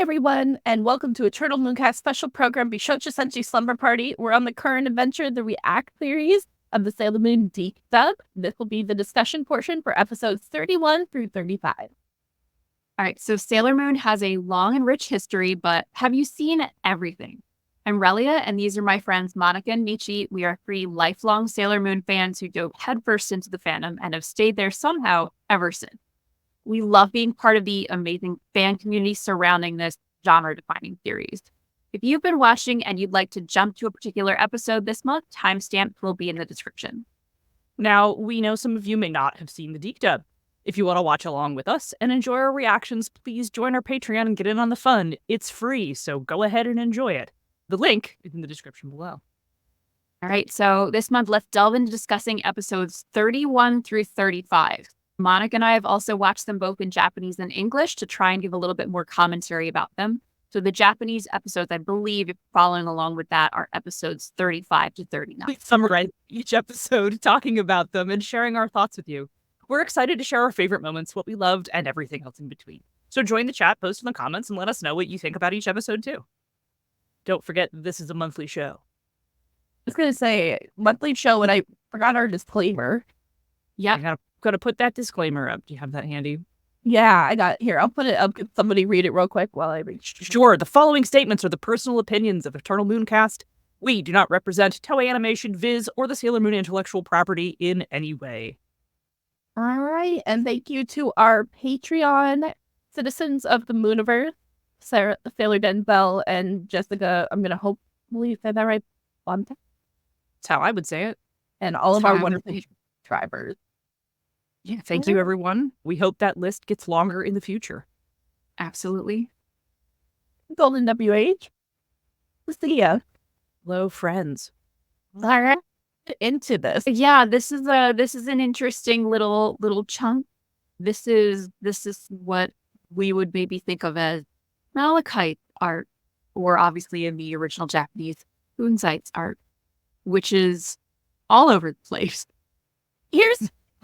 everyone, and welcome to Eternal Mooncast special program, Bishoujo Senshi Slumber Party. We're on the current adventure, the React series of the Sailor Moon DiC dub. This will be the discussion portion for episodes 31 through 35. All right, so Sailor Moon has a long and rich history, but have you seen everything? I'm Relia, and these are my friends Monica and Michi. We are three lifelong Sailor Moon fans who dove headfirst into the fandom and have stayed there somehow ever since. We love being part of the amazing fan community surrounding this genre-defining series. If you've been watching and you'd like to jump to a particular episode this month, timestamps will be in the description. Now, we know some of you may not have seen the DiC dub. If you want to watch along with us and enjoy our reactions, please join our Patreon and get in on the fun. It's free, so go ahead and enjoy it. The link is in the description below. All right, so this month, let's delve into discussing episodes 31 through 35. Monica and I have also watched them both in Japanese and English to try and give a little bit more commentary about them. So the Japanese episodes, I believe, if you're following along with that, are episodes 35 to 39. We summarize each episode, talking about them and sharing our thoughts with you. We're excited to share our favorite moments, what we loved, and everything else in between. So join the chat, post in the comments, and let us know what you think about each episode too. Don't forget, this is a monthly show. I was going to say, monthly show, and I forgot our disclaimer. Yeah. I gotta put that disclaimer up. Do you have that handy? Yeah, I got it here. I'll put it up. Can somebody read it real quick while I read? Sure. The following statements are the personal opinions of Eternal Mooncast. We do not represent Toei Animation, Viz, or the Sailor Moon intellectual property in any way. All right, and thank you to our Patreon citizens of the Mooniverse, Sarah, Sailor Denzel, and Jessica. I'm gonna hopefully say that right. That's how I would say it. And all of our wonderful subscribers. Yeah, thank you, everyone. We hope that list gets longer in the future. Absolutely. Golden WH. See ya. Hello, friends. All right, into this. Yeah, this is an interesting little chunk. This is what we would maybe think of as Malachite art, or obviously in the original Japanese Kunzite's art, which is all over the place.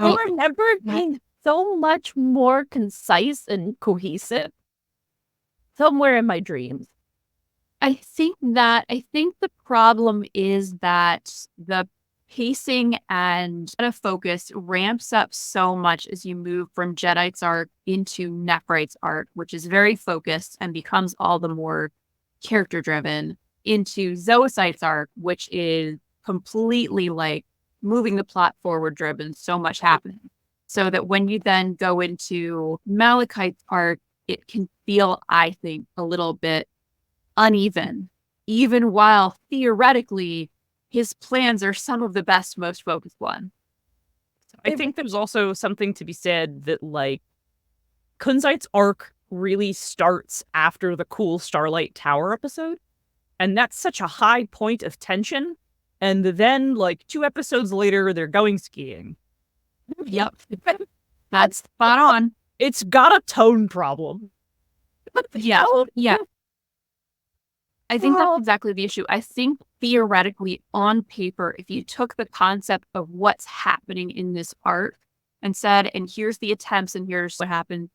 I remember it being so much more concise and cohesive somewhere in my dreams. I think the problem is that the pacing and focus ramps up so much as you move from Jedi's arc into Nephrite's arc, which is very focused and becomes all the more character driven, into Zoisite's arc, which is completely like moving the plot forward driven, so much happening. So that when you then go into Malachite's arc, it can feel, I think, a little bit uneven, even while theoretically his plans are some of the best, most focused ones. I think there's also something to be said that, like, Kunzite's arc really starts after the cool Starlight Tower episode, and that's such a high point of tension. And then, like, 2 episodes later, they're going skiing. Yep. That's spot on. It's got a tone problem. Yeah. I think that's exactly the issue. I think theoretically, on paper, if you took the concept of what's happening in this arc and said, and here's the attempts and here's what happened,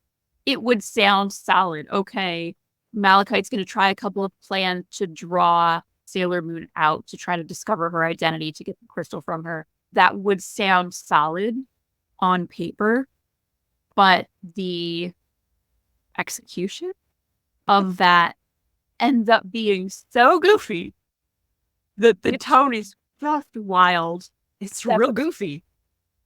it would sound solid. Okay, Malachite's going to try a couple of plans to draw Sailor Moon out to try to discover her identity, to get the crystal from her. That would sound solid on paper, but the execution of that ends up being so goofy that the tone is just wild. It's real goofy.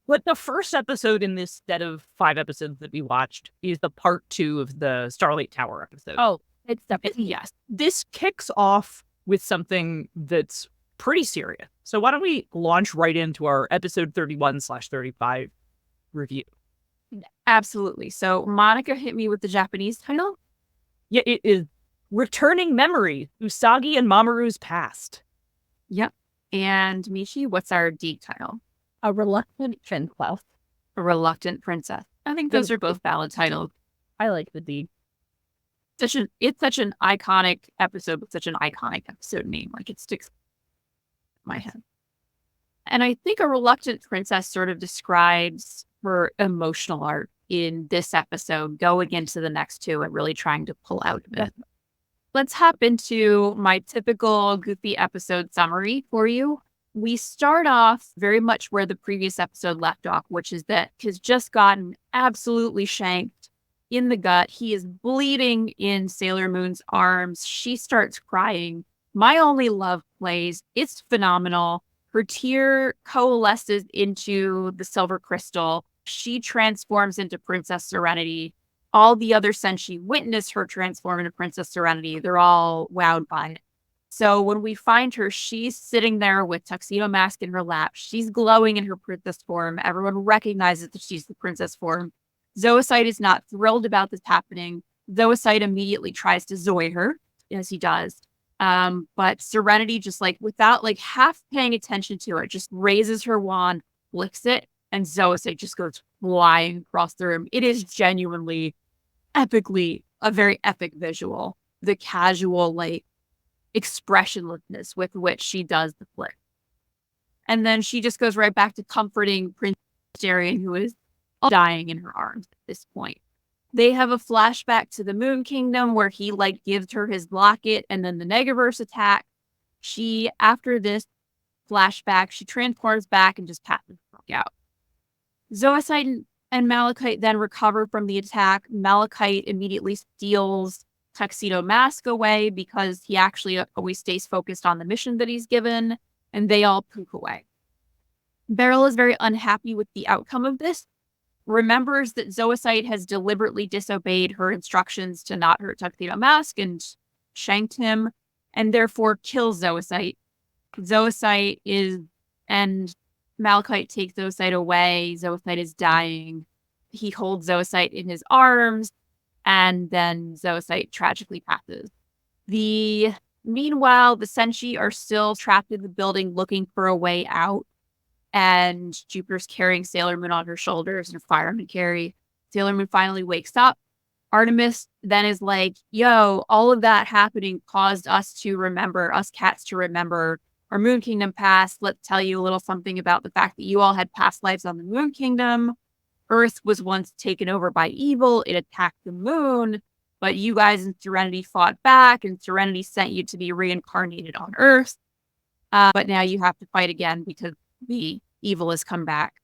But the first episode in this set of 5 episodes that we watched is the part 2 of the Starlight Tower episode. Oh, it's definitely, yes. This kicks off with something that's pretty serious. So why don't we launch right into our episode 31/35 review? Absolutely. So Monica hit me with the Japanese title. Yeah, it is Returning Memory, Usagi and Mamoru's Past. Yep. And Michi, what's our DiC title? A Reluctant Princess. A Reluctant Princess. I think those are both valid titles. I like the DiC. It's such an iconic episode with such an iconic episode name. Like, it sticks in my head. And I think A Reluctant Princess sort of describes her emotional arc in this episode, going into the next 2 and really trying to pull out of it. let's hop into my typical goofy episode summary for you. We start off very much where the previous episode left off, which is that he's just gotten absolutely shanked in the gut. He is bleeding in Sailor Moon's arms. She starts crying. My Only Love plays. It's phenomenal. Her tear coalesces into the silver crystal. She transforms into Princess Serenity. All the other Senshi witness her transform into Princess Serenity. They're all wowed by it. So when we find her, she's sitting there with Tuxedo Mask in her lap. She's glowing in her princess form. Everyone recognizes that she's the princess form. Zoisite is not thrilled about this happening. Zoisite immediately tries to Zoi her, as he does. But Serenity just without half paying attention to it, just raises her wand, flicks it, and Zoisite just goes flying across the room. It is genuinely, epically, a very epic visual. The casual, expressionlessness with which she does the flick. And then she just goes right back to comforting Prince Darien, who is dying in her arms at this point. They have a flashback to the Moon Kingdom where he gives her his locket and then the Negaverse attack. She, after this flashback, she transforms back and just passes the fuck out. Zoisite and Malachite then recover from the attack. Malachite immediately steals Tuxedo Mask away because he actually always stays focused on the mission that he's given, and they all poof away. Beryl is very unhappy with the outcome of this, remembers that Zoisite has deliberately disobeyed her instructions to not hurt Tuxedo Mask and shanked him, and therefore kills Zoisite. And Malachite takes Zoisite away. Zoisite is dying. He holds Zoisite in his arms, and then Zoisite tragically passes. Meanwhile, the Senshi are still trapped in the building looking for a way out. And Jupiter's carrying Sailor Moon on her shoulders in a fireman carry. Sailor Moon finally wakes up. Artemis then is like, yo, all of that happening caused us cats to remember our Moon Kingdom past. Let's tell you a little something about the fact that you all had past lives on the Moon Kingdom. Earth was once taken over by evil. It attacked the moon, but you guys in Serenity fought back, and Serenity sent you to be reincarnated on Earth. But now you have to fight again because the evil has come back.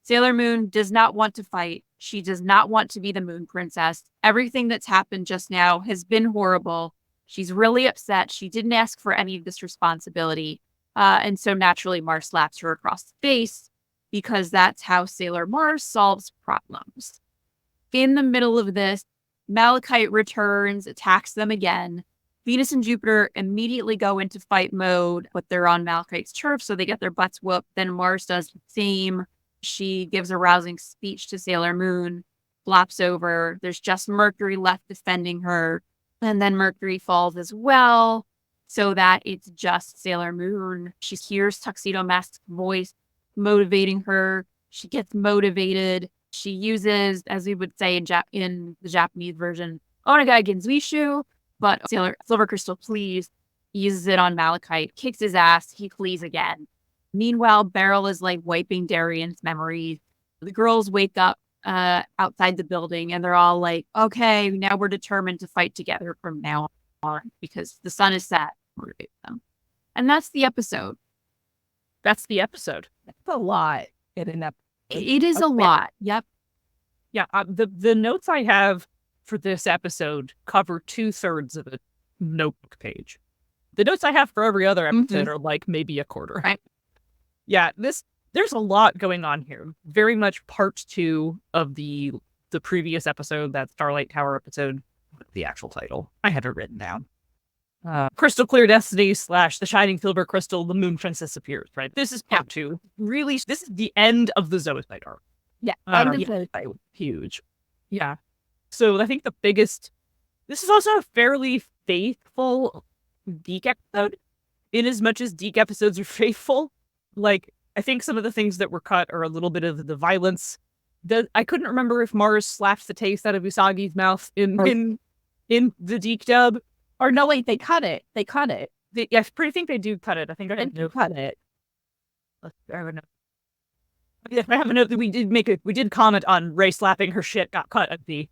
Sailor Moon does not want to fight. She does not want to be the Moon Princess. Everything that's happened just now has been horrible. She's really upset. She didn't ask for any of this responsibility. And so naturally, Mars slaps her across the face, because that's how Sailor Mars solves problems. In the middle of this, Malachite returns, attacks them again. Venus and Jupiter immediately go into fight mode, but they're on Malachite's turf, so they get their butts whooped. Then Mars does the same. She gives a rousing speech to Sailor Moon, flops over. There's just Mercury left defending her. And then Mercury falls as well, so that it's just Sailor Moon. She hears Tuxedo Mask's voice motivating her. She gets motivated. She uses, as we would say in the Japanese version, Onagai Genzuishu, but Silver Crystal Please uses it on Malachite, kicks his ass, he flees again. Meanwhile, Beryl is wiping Darian's memories. The girls wake up outside the building and they're all like, okay, now we're determined to fight together from now on because the sun is set. And that's the episode. That's the episode. That's a lot in an episode. It is a lot. Yep. Yeah. The notes I have for this episode cover 2/3 of a notebook page. The notes I have for every other episode are maybe a quarter. Right. Yeah. There's a lot going on here. Very much part 2 of the previous episode, that Starlight Tower episode. The actual title I had it written down. Crystal Clear Destiny / The Shining Silver Crystal, the Moon Princess appears, right? This is part 2. Really, this is the end of the Zoisite arc. Yeah. Huge. Yeah. So I think this is also a fairly faithful DiC episode, in as much as DiC episodes are faithful. I think some of the things that were cut are a little bit of the violence. I couldn't remember if Mars slaps the taste out of Usagi's mouth in the DiC dub. Or no, wait, they cut it. I think they do cut it. I think I cut it. I have a note. Yeah, I have a note that we did comment on Ray slapping her shit got cut at the.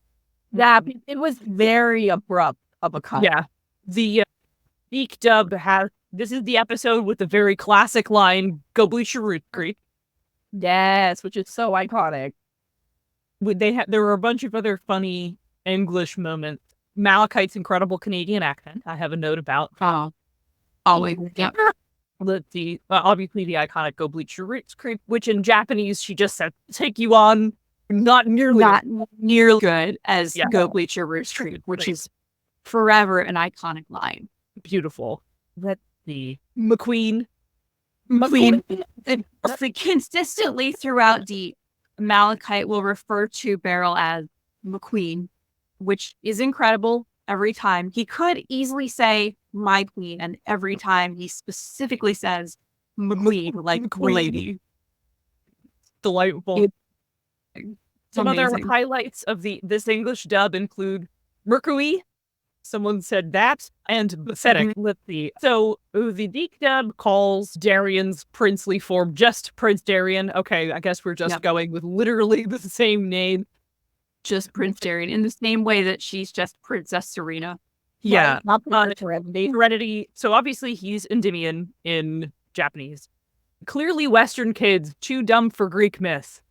Yeah, it was very abrupt of a cut. Yeah. The DiC dub has, this is the episode with the very classic line, "Go bleach your roots, creep." Yes, which is so iconic. There were a bunch of other funny English moments. Malachite's incredible Canadian accent, I have a note about. Always. Yep. Obviously the iconic "Go bleach your roots, creep," which in Japanese she just said, "Take you on." Not nearly Good as "Go bleach your roots, creep," which is forever an iconic line. beautiful. Let's see. McQueen. Consistently throughout the Malachite will refer to Beryl as McQueen, which is incredible every time. He could easily say "my queen," and every time he specifically says McQueen, like McQueen. lady. Delightful. Some Amazing. other highlights of this English dub include Mercury. Someone said that, and pathetic. Let's see. So the DiC dub calls Darian's princely form just Prince Darian. Okay, I guess we're just going with literally the same name. Just Prince Darian, in the same way that she's just Princess Serena. Yeah. Not Heredity. Heredity. So obviously he's Endymion in Japanese. Clearly Western kids, too dumb for Greek myth.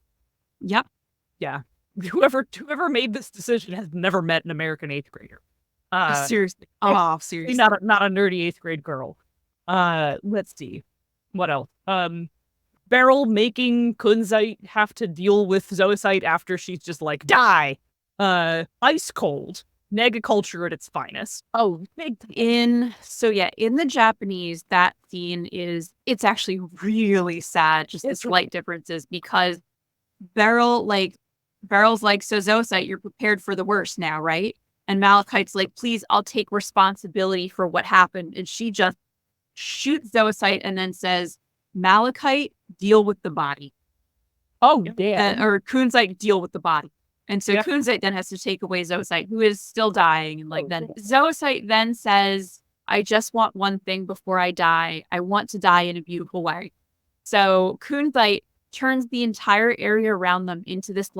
Yep. Yeah. Whoever made this decision has never met an American 8th grader. Seriously. Seriously. Not a nerdy 8th grade girl. Let's see. What else? Beryl making Kunzite have to deal with Zoisite after she's just like, die. Ice cold. Negaculture at its finest. Oh, big in the Japanese, that scene it's actually really sad, just the slight differences, because Beryl's like, "So Zoisite, you're prepared for the worst now, right?" And Malachite's like, "Please, I'll take responsibility for what happened." And she just shoots Zoisite and then says, "Malachite, deal with the body." Oh, damn. Or Kunzite, deal with the body. And so Kunzite then has to take away Zoisite, who is still dying. And then Zoisite then says, "I just want one thing before I die. I want to die in a beautiful way." So Kunzite turns the entire area around them into this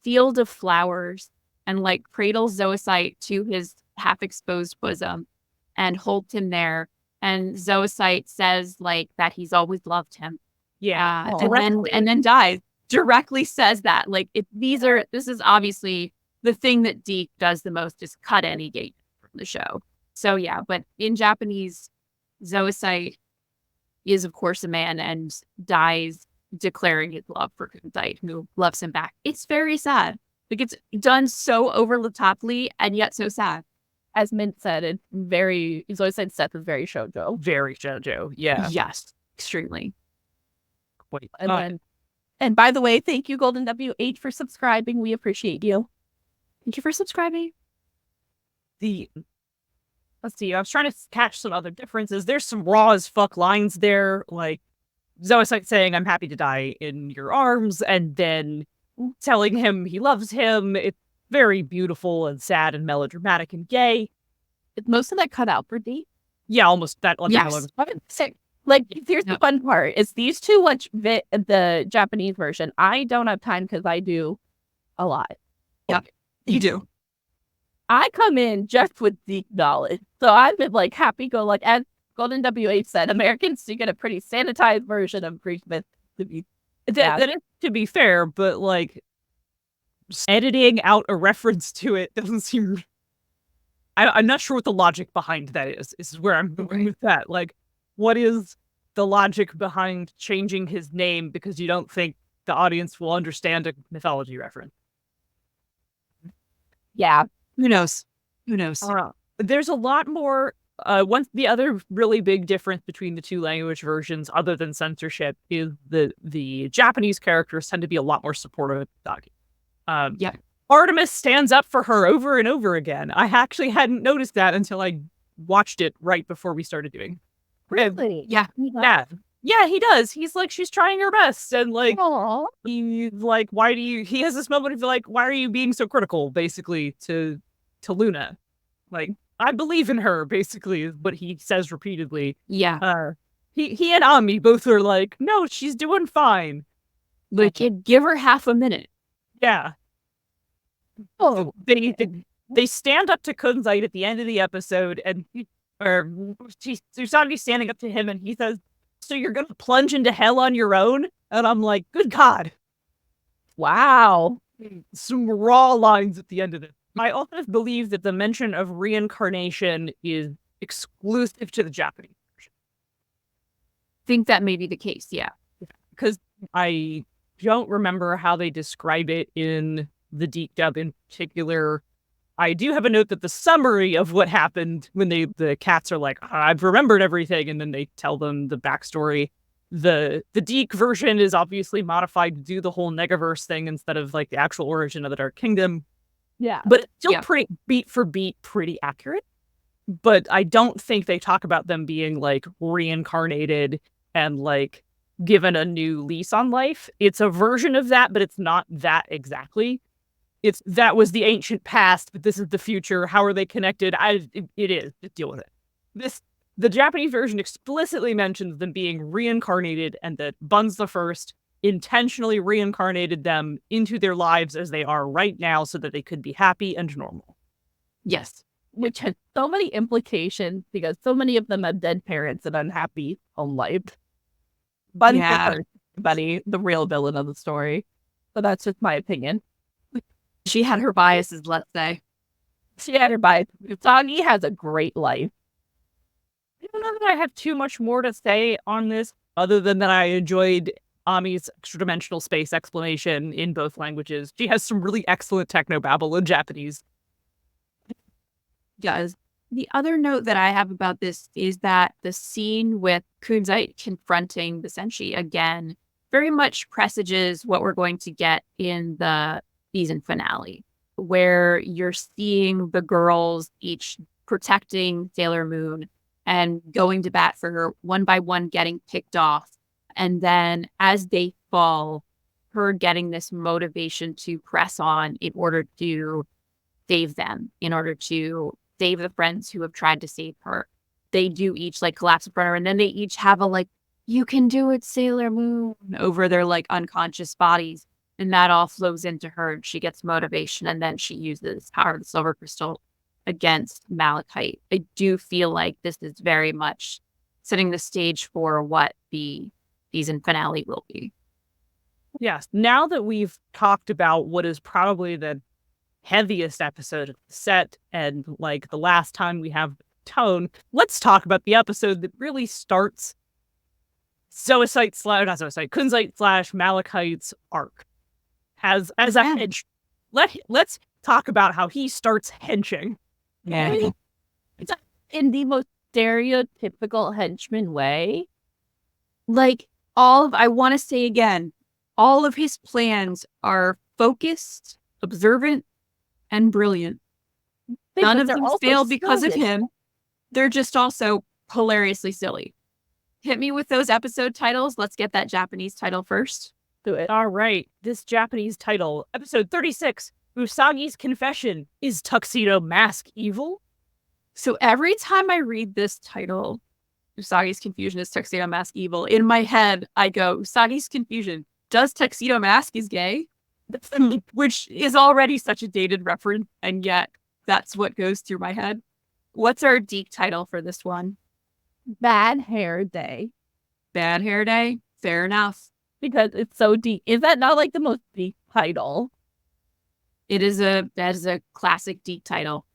field of flowers and cradles Zoisite to his half exposed bosom and holds him there. And Zoisite says that he's always loved him. Yeah. And then dies. Directly says that. This is obviously the thing that DiC does the most, is cut any gate from the show. So yeah, but in Japanese, Zoisite is of course a man and dies declaring his love for Kunzite, who loves him back. It's very sad. It's done so over the toply and yet so sad. As Mint said, Zoisite's death is very shoujo. Very shoujo. Yeah. Yes, extremely. Wait. And by the way, thank you, Golden WH, for subscribing. We appreciate you. Thank you for subscribing. Let's see. I was trying to catch some other differences. There's some raw as fuck lines there, like Zoisite saying, "I'm happy to die in your arms," and then telling him he loves him. It's very beautiful and sad and melodramatic and gay. Is most of that cut out for D? Yeah, almost that. Yes. Here's the fun part: is these two watch the Japanese version. I don't have time because I do a lot. Yeah, you do. I come in just with deep knowledge, so I've been happy go as Golden WH said, Americans do get a pretty sanitized version of Greek myth. That is to be fair, but editing out a reference to it doesn't seem. I'm not sure what the logic behind that is. This is where I'm going with that. What is the logic behind changing his name because you don't think the audience will understand a mythology reference? Yeah. Who knows? There's a lot more. The other really big difference between the two language versions, other than censorship, is the Japanese characters tend to be a lot more supportive of Daki. Artemis stands up for her over and over again. I actually hadn't noticed that until I watched it right before we started doing. Really? Yeah. Yeah, he does. He's she's trying her best. And Aww. he's he has this moment of why are you being so critical, basically, to Luna? I believe in her, basically, is what he says repeatedly. Yeah. He and Ami both are no, she's doing fine. Give her half a minute. Yeah. Oh, they stand up to Kunzite at the end of the episode, and Usagi's standing up to him, and he says, "So you're gonna plunge into hell on your own?" And I'm like, "Good God, Wow. some raw lines at the end of it." I also believe that the mention of reincarnation is exclusive to the Japanese version, Think that may be the case. Yeah. because I don't remember how they describe it in the DiC dub in particular. I do have a note that the summary of what happened when the cats are like, "I've remembered everything," and then they tell them the backstory. The DiC version is obviously modified to do the whole Negaverse thing instead of like the actual origin of the Dark Kingdom. Yeah. But it's still Yeah. pretty beat for beat, pretty accurate. But I don't think they talk about them being like reincarnated and like given a new lease on life. It's a version of that, but it's not that exactly. That was the ancient past, but this is the future. How are they connected? It is. Just deal with it. The Japanese version explicitly mentions them being reincarnated, and that Buns the First intentionally reincarnated them into their lives as they are right now so that they could be happy and normal. Yes. Which has so many implications because so many of them have dead parents and unhappy home life. Bun's Yeah. the real villain of the story. So that's just my opinion. She had her biases, let's say. She had her bias. Usagi has a great life. I don't know that I have too much more to say on this, other than that I enjoyed Ami's extra-dimensional space explanation in both languages. She has some really excellent technobabble in Japanese. Does. The other note that I have about this is that the scene with Kunzite confronting the Senshi again very much presages what we're going to get in the season finale, where you're seeing the girls each protecting Sailor Moon and going to bat for her, one by one getting picked off. And then as they fall, her getting this motivation to press on in order to save them, in order to save the friends who have tried to save her. They do each like collapse in front of her, and then they each have a like, "You can do it, Sailor Moon," over their like unconscious bodies. And that all flows into her, and she gets motivation, and then she uses Power of the Silver Crystal against Malachite. I do feel like this is very much setting the stage for what the season finale will be. Yes, now that we've talked about what is probably the heaviest episode of the set and like the last time we have tone, let's talk about the episode that really starts Kunzite / Malachite's arc as a hench. Let's talk about how he starts henching. Yeah. It's in the most stereotypical henchman way. Like I want to say again, all of his plans are focused, observant, and brilliant. None of them fail because of him. They're just also hilariously silly. Hit me with those episode titles. Let's get that Japanese title first. Do it. All right, this Japanese title, episode 36, Usagi's Confession. Is Tuxedo Mask evil? So every time I read this title, Usagi's Confusion is Tuxedo Mask evil, in my head, I go, Usagi's Confusion, does Tuxedo Mask is gay? Which is already such a dated reference, and yet that's what goes through my head. What's our DiC title for this one? Bad Hair Day. Bad Hair Day? Fair enough. Because it's so deep. Is that not like the most deep title? That is a classic DiC title.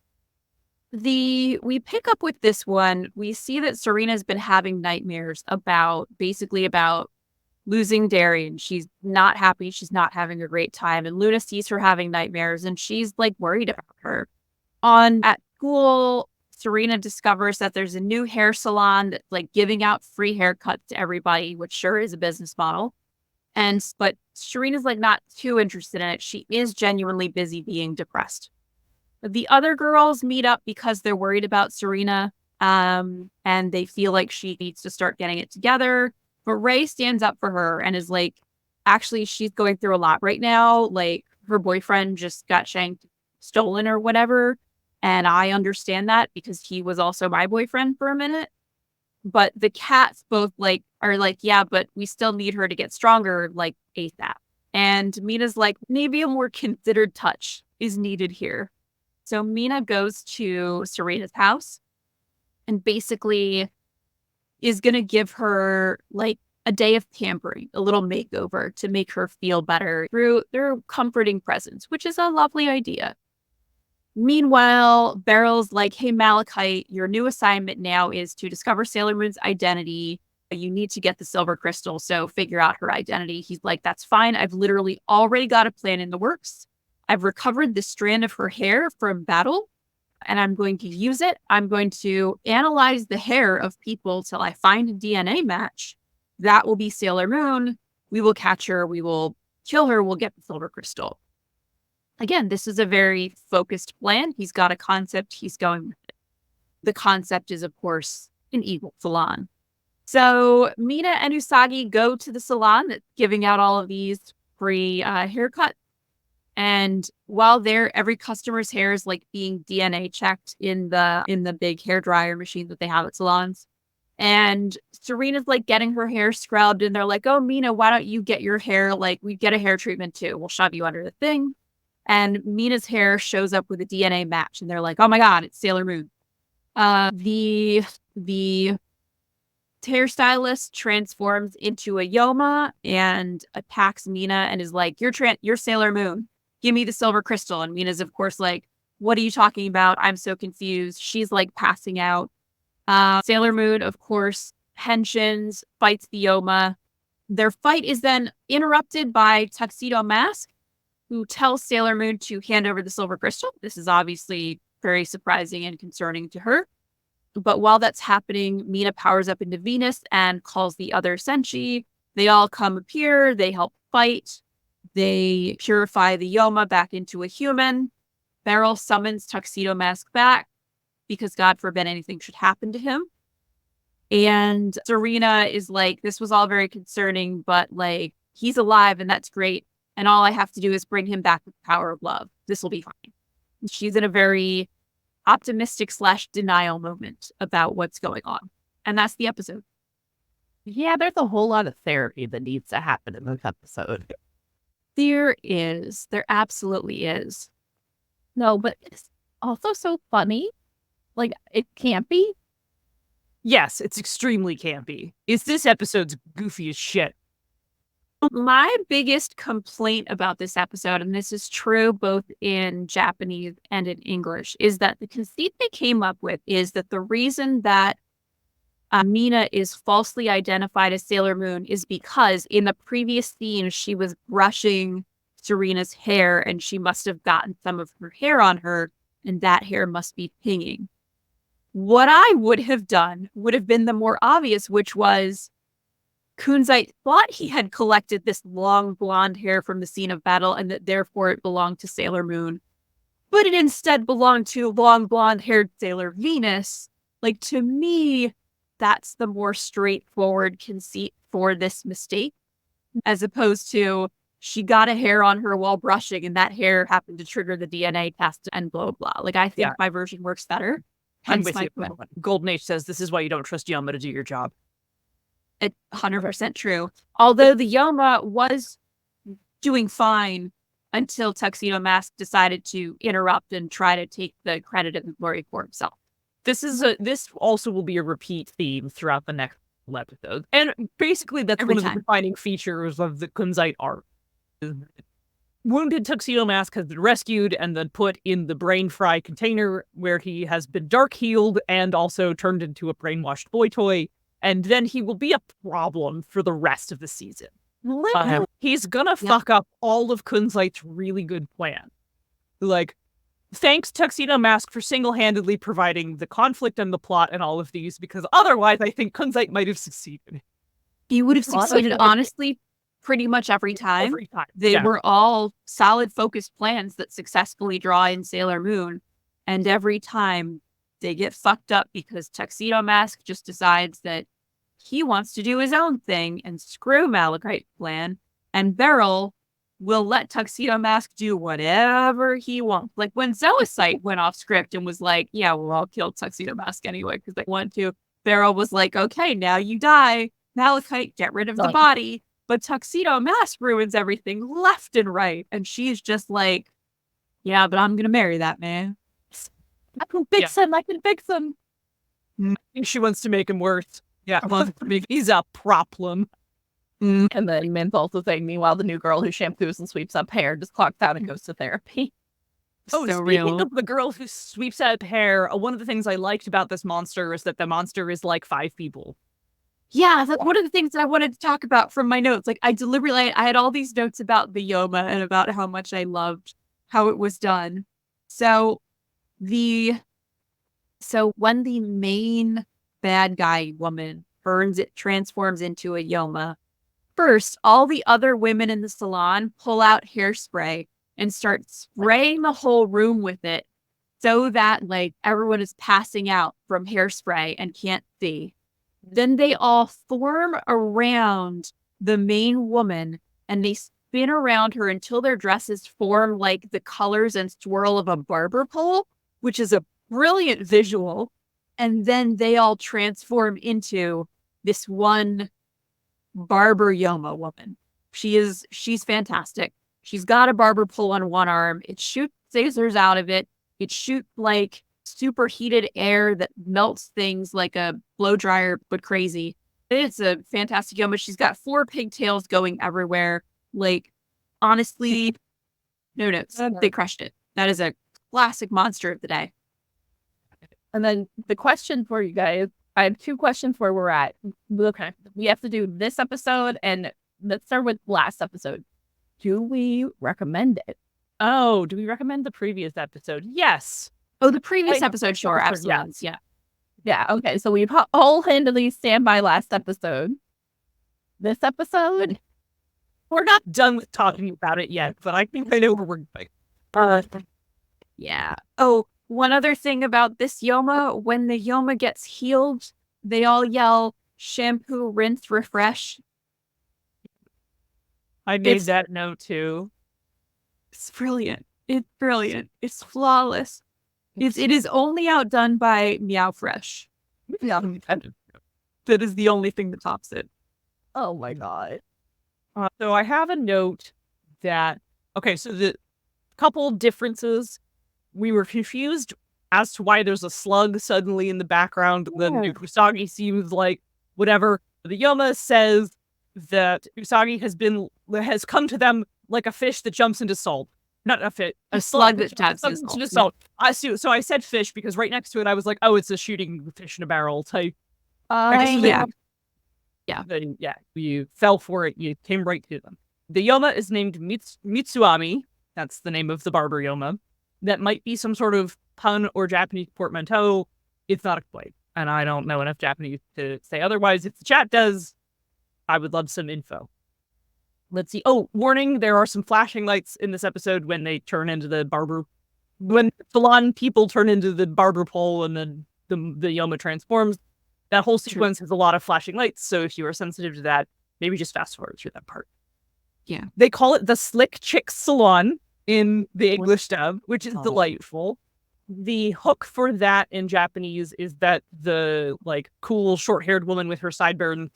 We pick up with this one, we see that Serena's been having nightmares about losing Darien. She's not happy. She's not having a great time. And Luna sees her having nightmares, and she's like worried about her. At school, Serena discovers that there's a new hair salon that's like giving out free haircuts to everybody, which sure is a business model. But Serena's like not too interested in it. She is genuinely busy being depressed. The other girls meet up because they're worried about Serena, and they feel like she needs to start getting it together. But Ray stands up for her and is like, actually, she's going through a lot right now. Like, her boyfriend just got stolen or whatever. And I understand that because he was also my boyfriend for a minute. But the cats both are like, yeah, but we still need her to get stronger, like ASAP. And Mina's like, maybe a more considered touch is needed here. So Mina goes to Serena's house and basically is going to give her like a day of pampering, a little makeover to make her feel better through their comforting presence, which is a lovely idea. Meanwhile, Beryl's like, hey, Malachite, your new assignment now is to discover Sailor Moon's identity. You need to get the silver crystal, so figure out her identity. He's like, that's fine. I've literally already got a plan in the works. I've recovered the strand of her hair from battle, and I'm going to use it. I'm going to analyze the hair of people till I find a DNA match. That will be Sailor Moon. We will catch her. We will kill her. We'll get the silver crystal. Again, this is a very focused plan. He's got a concept. He's going with it. The concept is, of course, an evil salon. So Mina and Usagi go to the salon that's giving out all of these free haircuts. And while there, every customer's hair is like being DNA checked in the big hair dryer machine that they have at salons. And Serena's like getting her hair scrubbed, and they're like, oh, Mina, why don't you get your hair, like, we get a hair treatment too. We'll shove you under the thing. And Mina's hair shows up with a DNA match, and they're like, oh my God, it's Sailor Moon. The hairstylist transforms into a Yoma and attacks Mina and is like, you're Sailor Moon. Give me the silver crystal. And Mina's, of course, like, what are you talking about? I'm so confused. She's like passing out. Sailor Moon, of course, henshins, fights the Yoma. Their fight is then interrupted by Tuxedo Mask, who tells Sailor Moon to hand over the silver crystal. This is obviously very surprising and concerning to her. But while that's happening, Mina powers up into Venus and calls the other Senshi. They all appear. They help fight. They purify the Yoma back into a human. Beryl summons Tuxedo Mask back because God forbid anything should happen to him. And Serena is like, this was all very concerning, but like, he's alive and that's great. And all I have to do is bring him back with the power of love. This will be fine. She's in a very optimistic / denial moment about what's going on. And that's the episode. Yeah, there's a whole lot of therapy that needs to happen in this episode. There absolutely is. No, but it's also so funny. Like, it can't be. Yes, it's extremely campy. This episode's goofy as shit. My biggest complaint about this episode, and this is true both in Japanese and in English, is that the conceit they came up with is that the reason that Mina is falsely identified as Sailor Moon is because in the previous scene, she was brushing Serena's hair and she must have gotten some of her hair on her, and that hair must be pinging. What I would have done would have been the more obvious, which was Kunzite thought he had collected this long blonde hair from the scene of battle and that therefore it belonged to Sailor Moon, but it instead belonged to long blonde-haired Sailor Venus. Like, to me, that's the more straightforward conceit for this mistake, as opposed to she got a hair on her while brushing and that hair happened to trigger the DNA test and blah, blah. Like, I think my version works better. I'm with you. Golden Age says this is why you don't trust Yoma to do your job. It's 100% true. Although the Yoma was doing fine until Tuxedo Mask decided to interrupt and try to take the credit and the glory for himself. This also will be a repeat theme throughout the next episode. And basically that's one of the defining features of the Kunzite arc. Wounded Tuxedo Mask has been rescued and then put in the brain fry container where he has been dark healed and also turned into a brainwashed boy toy. And then he will be a problem for the rest of the season. He's gonna fuck up all of Kunzite's really good plan. Like, thanks Tuxedo Mask for single-handedly providing the conflict and the plot and all of these, because otherwise I think Kunzite might have succeeded. He would have succeeded, honestly, pretty much every time. They were all solid, focused plans that successfully draw in Sailor Moon. And every time they get fucked up because Tuxedo Mask just decides that he wants to do his own thing and screw Malachite's plan. And Beryl will let Tuxedo Mask do whatever he wants. Like when Zoisite went off script and was like, yeah, well, I'll kill Tuxedo Mask anyway because they want to. Beryl was like, okay, now you die. Malachite, get rid of the body. But Tuxedo Mask ruins everything left and right. And she's just like, yeah, but I'm going to marry that man. I can fix him. I can fix him. I think she wants to make him worse. Yeah, he's a problem. And then Min's also saying, meanwhile, the new girl who shampoos and sweeps up hair just clocks out and goes to therapy. Oh, So speaking real. of the girl who sweeps up hair, one of the things I liked about this monster is that the monster is like 5 people. Yeah, that's one of the things that I wanted to talk about from my notes. Like, I had all these notes about the Yoma and about how much I loved how it was done. So when the main bad guy woman transforms into a Yoma, first, all the other women in the salon pull out hairspray and start spraying the whole room with it so that like everyone is passing out from hairspray and can't see. Then they all form around the main woman and they spin around her until their dresses form like the colors and swirl of a barber pole, which is a brilliant visual. And then they all transform into this one barber Yoma woman. She's fantastic. She's got a barber pole on one arm. It shoots lasers out of it. It shoots like superheated air that melts things like a blow dryer, but crazy. It's a fantastic Yoma. She's got 4 pigtails going everywhere. Like, honestly, no notes. They crushed it. That is a classic monster of the day. And then the question for you guys, I have 2 questions where we're at. Okay. We have to do this episode, and let's start with last episode. Do we recommend it? Oh, do we recommend the previous episode? Yes. Oh, the previous episode, sure, episode, absolutely. Yeah. Yeah, okay. So we wholeheartedly stand by last episode. This episode, We're not done with talking about it yet, but I think I know where we're going. Yeah. Oh, one other thing about this Yoma, when the Yoma gets healed, they all yell, shampoo, rinse, refresh. I made that note too. It's brilliant. It's brilliant. It's flawless. It is only outdone by Meow Fresh. yeah. That is the only thing that tops it. Oh my god. So I have a note that, okay, so the couple differences, we were confused as to why there's a slug suddenly in the background. Then Usagi seems like whatever. The Yoma says that Usagi has come to them like a fish that jumps into salt. Not a fish, a slug that jumps into salt. So I said fish because right next to it I was like, oh, it's a shooting fish in a barrel type. Yeah. Then you fell for it. You came right to them. The Yoma is named Mitsuami. That's the name of the barber Yoma. That might be some sort of pun or Japanese portmanteau. It's not explained, and I don't know enough Japanese to say otherwise. If the chat does, I would love some info. Let's see. Oh, warning, there are some flashing lights in this episode when they turn into the barber. When salon people turn into the barber pole and then the Yoma transforms. That whole sequence has a lot of flashing lights, so if you are sensitive to that, maybe just fast forward through that part. Yeah. They call it the Slick Chick Salon in the English dub, which is delightful. The hook for that in Japanese is that the like cool short-haired woman with her sideburns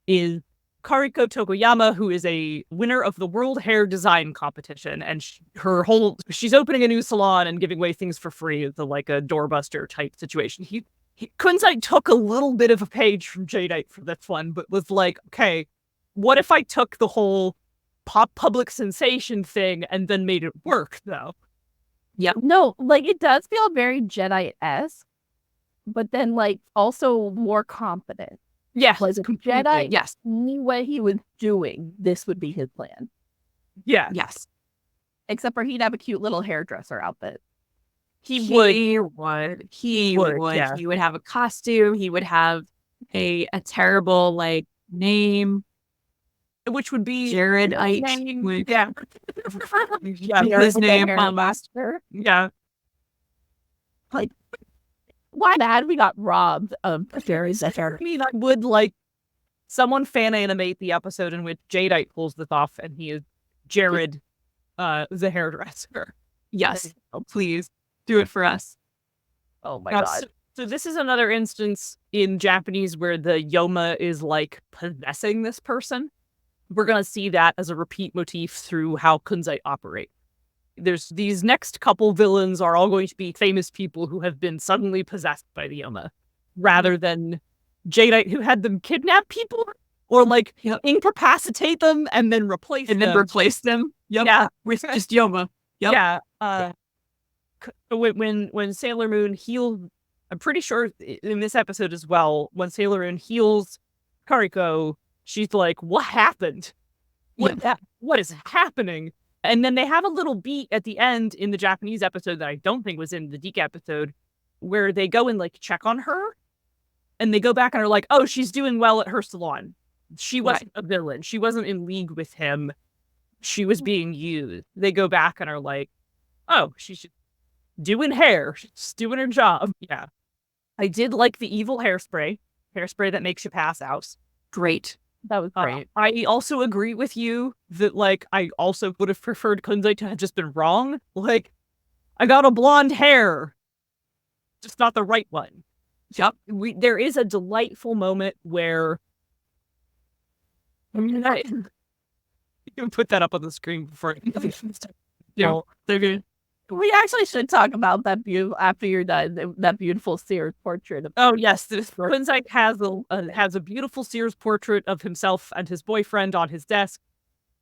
is Kariko Tokoyama, who is a winner of the World Hair Design Competition, and she's opening a new salon and giving away things for free. It's like a doorbuster type situation. Kunzai took a little bit of a page from Jadeite for this one, but was like, okay, what if I took the whole pop public sensation thing and then made it work, though? Yeah. No, like, it does feel very Jedi-esque, but then, like, also more confident. Yeah. Like, if Jedi knew what he was doing, this would be his plan. Yeah. Yes. Except for he'd have a cute little hairdresser outfit. He would. Yeah. He would have a costume. He would have a terrible like name, which would be Jaredite. Yeah. His name Master. Yeah. Like, why bad we got robbed of Jerry's hair? I mean, I would like someone fan animate the episode in which Jadeite pulls this off and he is Jared, the hairdresser. Yes. Oh, please. Do it for us. Oh my god. So this is another instance in Japanese where the Yoma is like possessing this person. We're going to see that as a repeat motif through how kunzai operate. there's these next couple villains are all going to be famous people who have been suddenly possessed by the Yoma, rather than Jadeite who had them kidnap people or like incapacitate them and then replace them. Yep. Yeah, With just Yoma. Yep. Yeah. When Sailor Moon healed, I'm pretty sure in this episode as well, when Sailor Moon heals Kariko, she's like, "What happened? What is happening?" And then they have a little beat at the end in the Japanese episode that I don't think was in the DiC episode, where they go and like check on her, and they go back and are like, "Oh, she's doing well at her salon. She wasn't a villain. She wasn't in league with him. She was being used." They go back and are like, "Oh, she's doing hair. She's doing her job." Yeah. I did like the evil hairspray that makes you pass out. Great. That was great. I also agree with you that, like, I also would have preferred Kunzai to have just been wrong. Like, I got a blonde hair, just not the right one. Yep. There is a delightful moment where you can put that up on the screen before. Yeah, they're good. We actually should talk about that view after you're done. That beautiful Sears portrait. Oh yes, Kunzai has a beautiful Sears portrait of himself and his boyfriend on his desk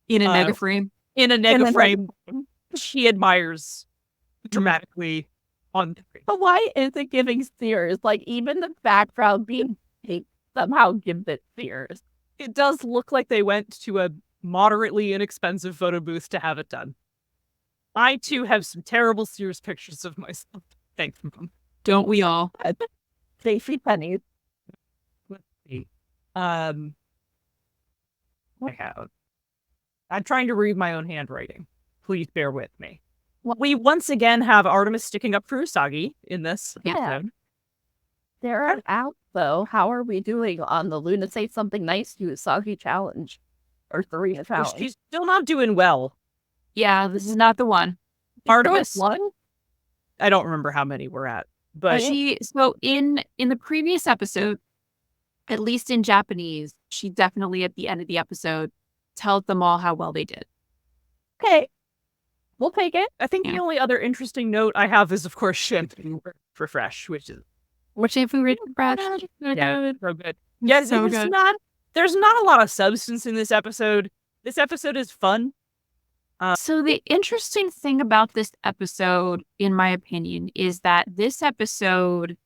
In a nega frame. In a nega frame. She admires dramatically on. But why is it giving Sears? Like, even the background being pink somehow gives it Sears. It does look like they went to a moderately inexpensive photo booth to have it done. I too have some terrible Sears pictures of myself. Thanks, Mom. Don't we all? Stacy pennies. Let's see. I'm trying to read my own handwriting. Please bear with me. We once again have Artemis sticking up for Usagi in this episode. There are out though. How are we doing on the Luna Say Something Nice to Usagi challenge? Or Serena challenge? She's still not doing well. Yeah, this is not the one. Artemis. One? I don't remember how many we're at. But So in the previous episode, at least in Japanese, she definitely at the end of the episode tells them all how well they did. Okay. We'll take it. I think the only other interesting note I have is, of course, shampoo for Fresh, which is shampoo rated Fresh? Yeah, so good. Yeah, So good. There's not a lot of substance in this episode. This episode is fun. So the interesting thing about this episode, in my opinion, is that this episode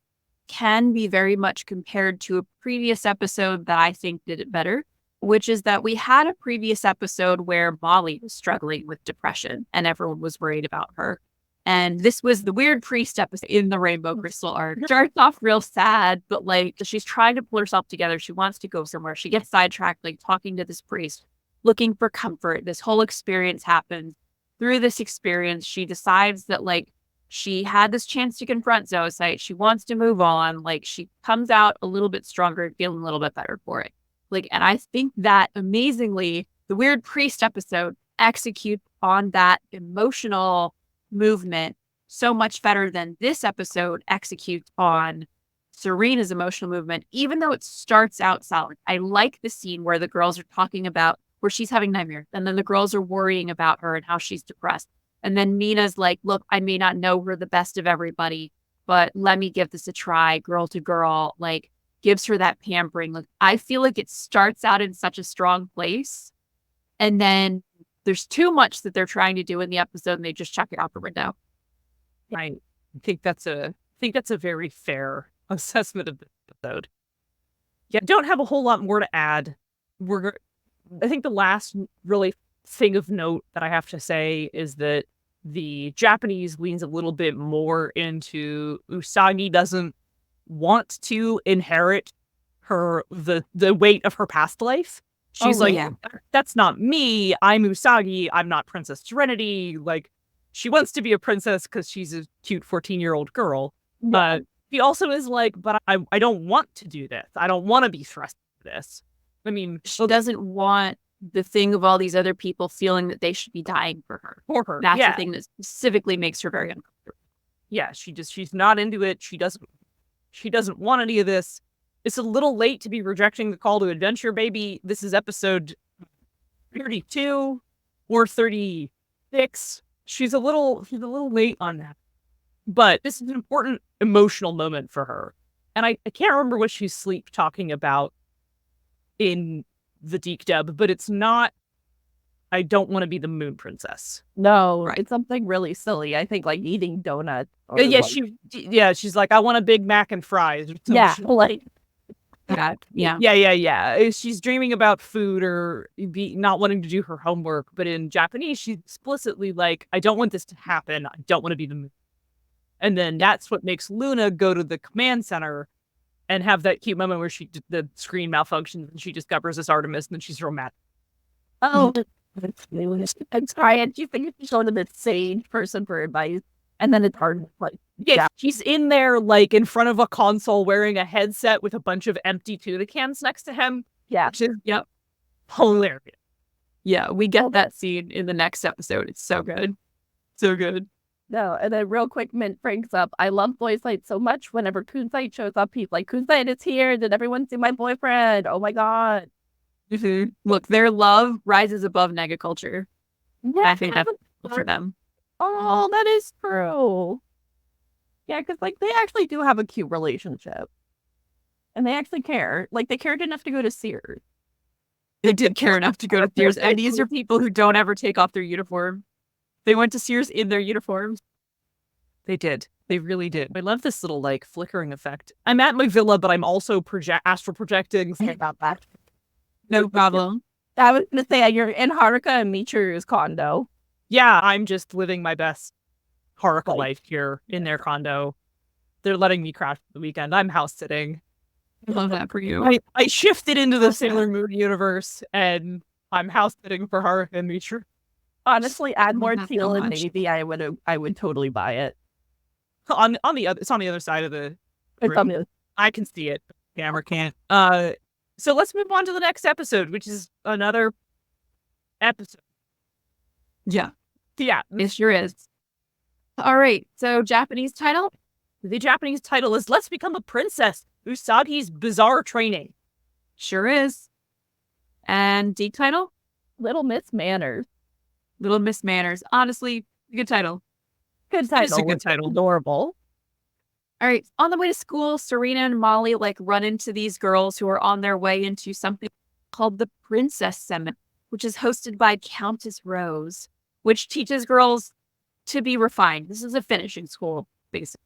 can be very much compared to a previous episode that I think did it better, which is that we had a previous episode where Molly was struggling with depression and everyone was worried about her. And this was the weird priest episode in the Rainbow Crystal arc. It starts off real sad, but like she's trying to pull herself together. She wants to go somewhere. She gets sidetracked, like talking to this priest, looking for comfort. This whole experience happens. Through this experience, she decides that like she had this chance to confront Zoocyte. She wants to move on. Like she comes out a little bit stronger, feeling a little bit better for it. Like, and I think that amazingly, the weird priest episode executes on that emotional movement so much better than this episode executes on Serena's emotional movement, even though it starts out solid. I like the scene where the girls are talking about where she's having nightmares and then the girls are worrying about her and how she's depressed. And then Mina's like, look, I may not know her the best of everybody, but let me give this a try, girl to girl, like gives her that pampering. Like, I feel like it starts out in such a strong place. And then there's too much that they're trying to do in the episode and they just chuck it out the window. I think that's a very fair assessment of the episode. Yeah, don't have a whole lot more to add. I think the last really thing of note that I have to say is that the Japanese leans a little bit more into Usagi doesn't want to inherit the weight of her past life. She's that's not me. I'm Usagi. I'm not Princess Serenity. Like, she wants to be a princess because she's a cute 14-year-old girl. But she also is like, but I don't want to do this. I don't want to be thrust into this. I mean, she doesn't want the thing of all these other people feeling that they should be dying for her. That's the thing that specifically makes her very uncomfortable. Yeah, she's not into it. She doesn't want any of this. It's a little late to be rejecting the call to adventure, baby. This is episode 32 or 36. she's a little late on that. But this is an important emotional moment for her. And I can't remember what she's sleep talking about in the DiC dub, but it's not, I don't want to be the moon princess. No, Right. it's something really silly. I think like eating donuts. Or Yeah, like, she's like, I want a Big Mac and fries. Or some yeah, shit. like Yeah. Yeah. She's dreaming about food or not wanting to do her homework. But in Japanese, she's explicitly like, I don't want this to happen. I don't want to be the moon. And then that's what makes Luna go to the command center and have that cute moment where the screen malfunctions and she discovers this Artemis and then she's romantic. oh, I'm sorry. And you think she's going to this sage person for advice, and then it's hard. Like, Yeah, she's in there like in front of a console wearing a headset with a bunch of empty tuna cans next to him. yeah, Which is hilarious. Yeah, we get that scene in the next episode. It's so good. So good. no. And then real quick, Mint brings up, I love Boys Light so much. Whenever Kunzite shows up, he's like, Kunzite is here. Did everyone see my boyfriend? Oh my god. Look, their love rises above negaculture. Yeah, I think that's for them. Oh, that is true. Yeah, because like they actually do have a cute relationship, and they actually care. Like they cared enough to go to Sears. They did care enough to go to Sears, and these are people who don't ever take off their uniform. They went to Sears in their uniforms. They did. They really did. I love this little like flickering effect. I'm at my villa, but I'm also astral projecting. Sorry about that. No problem. I was gonna say you're in Haruka and Michiru's condo. Yeah, I'm just living my best Haruka Right. life here in their condo. They're letting me crash for the weekend. I'm house sitting. I love that for you. I shifted into the Sailor Moon universe and I'm house sitting for Haruka and Michiru. Honestly, add more that so teal and much. navy. I would totally buy it. On the other, it's on the other side of the It's room. on the I can see it. But the camera can't. So let's move on to the next episode, which is another episode. Yeah, Yeah, it sure is. All right, so Japanese title? the Japanese title is Let's Become a Princess, Usagi's Bizarre Training. Sure is. And DiC title? Little Miss Manners. Little Miss Manners. Honestly, good title. Good title. It's a good title. Adorable. All right, on the way to school, Serena and Molly like run into these girls who are on their way into something called the Princess Seminar, which is hosted by Countess Rose, which teaches girls to be refined. This is a finishing school, basically.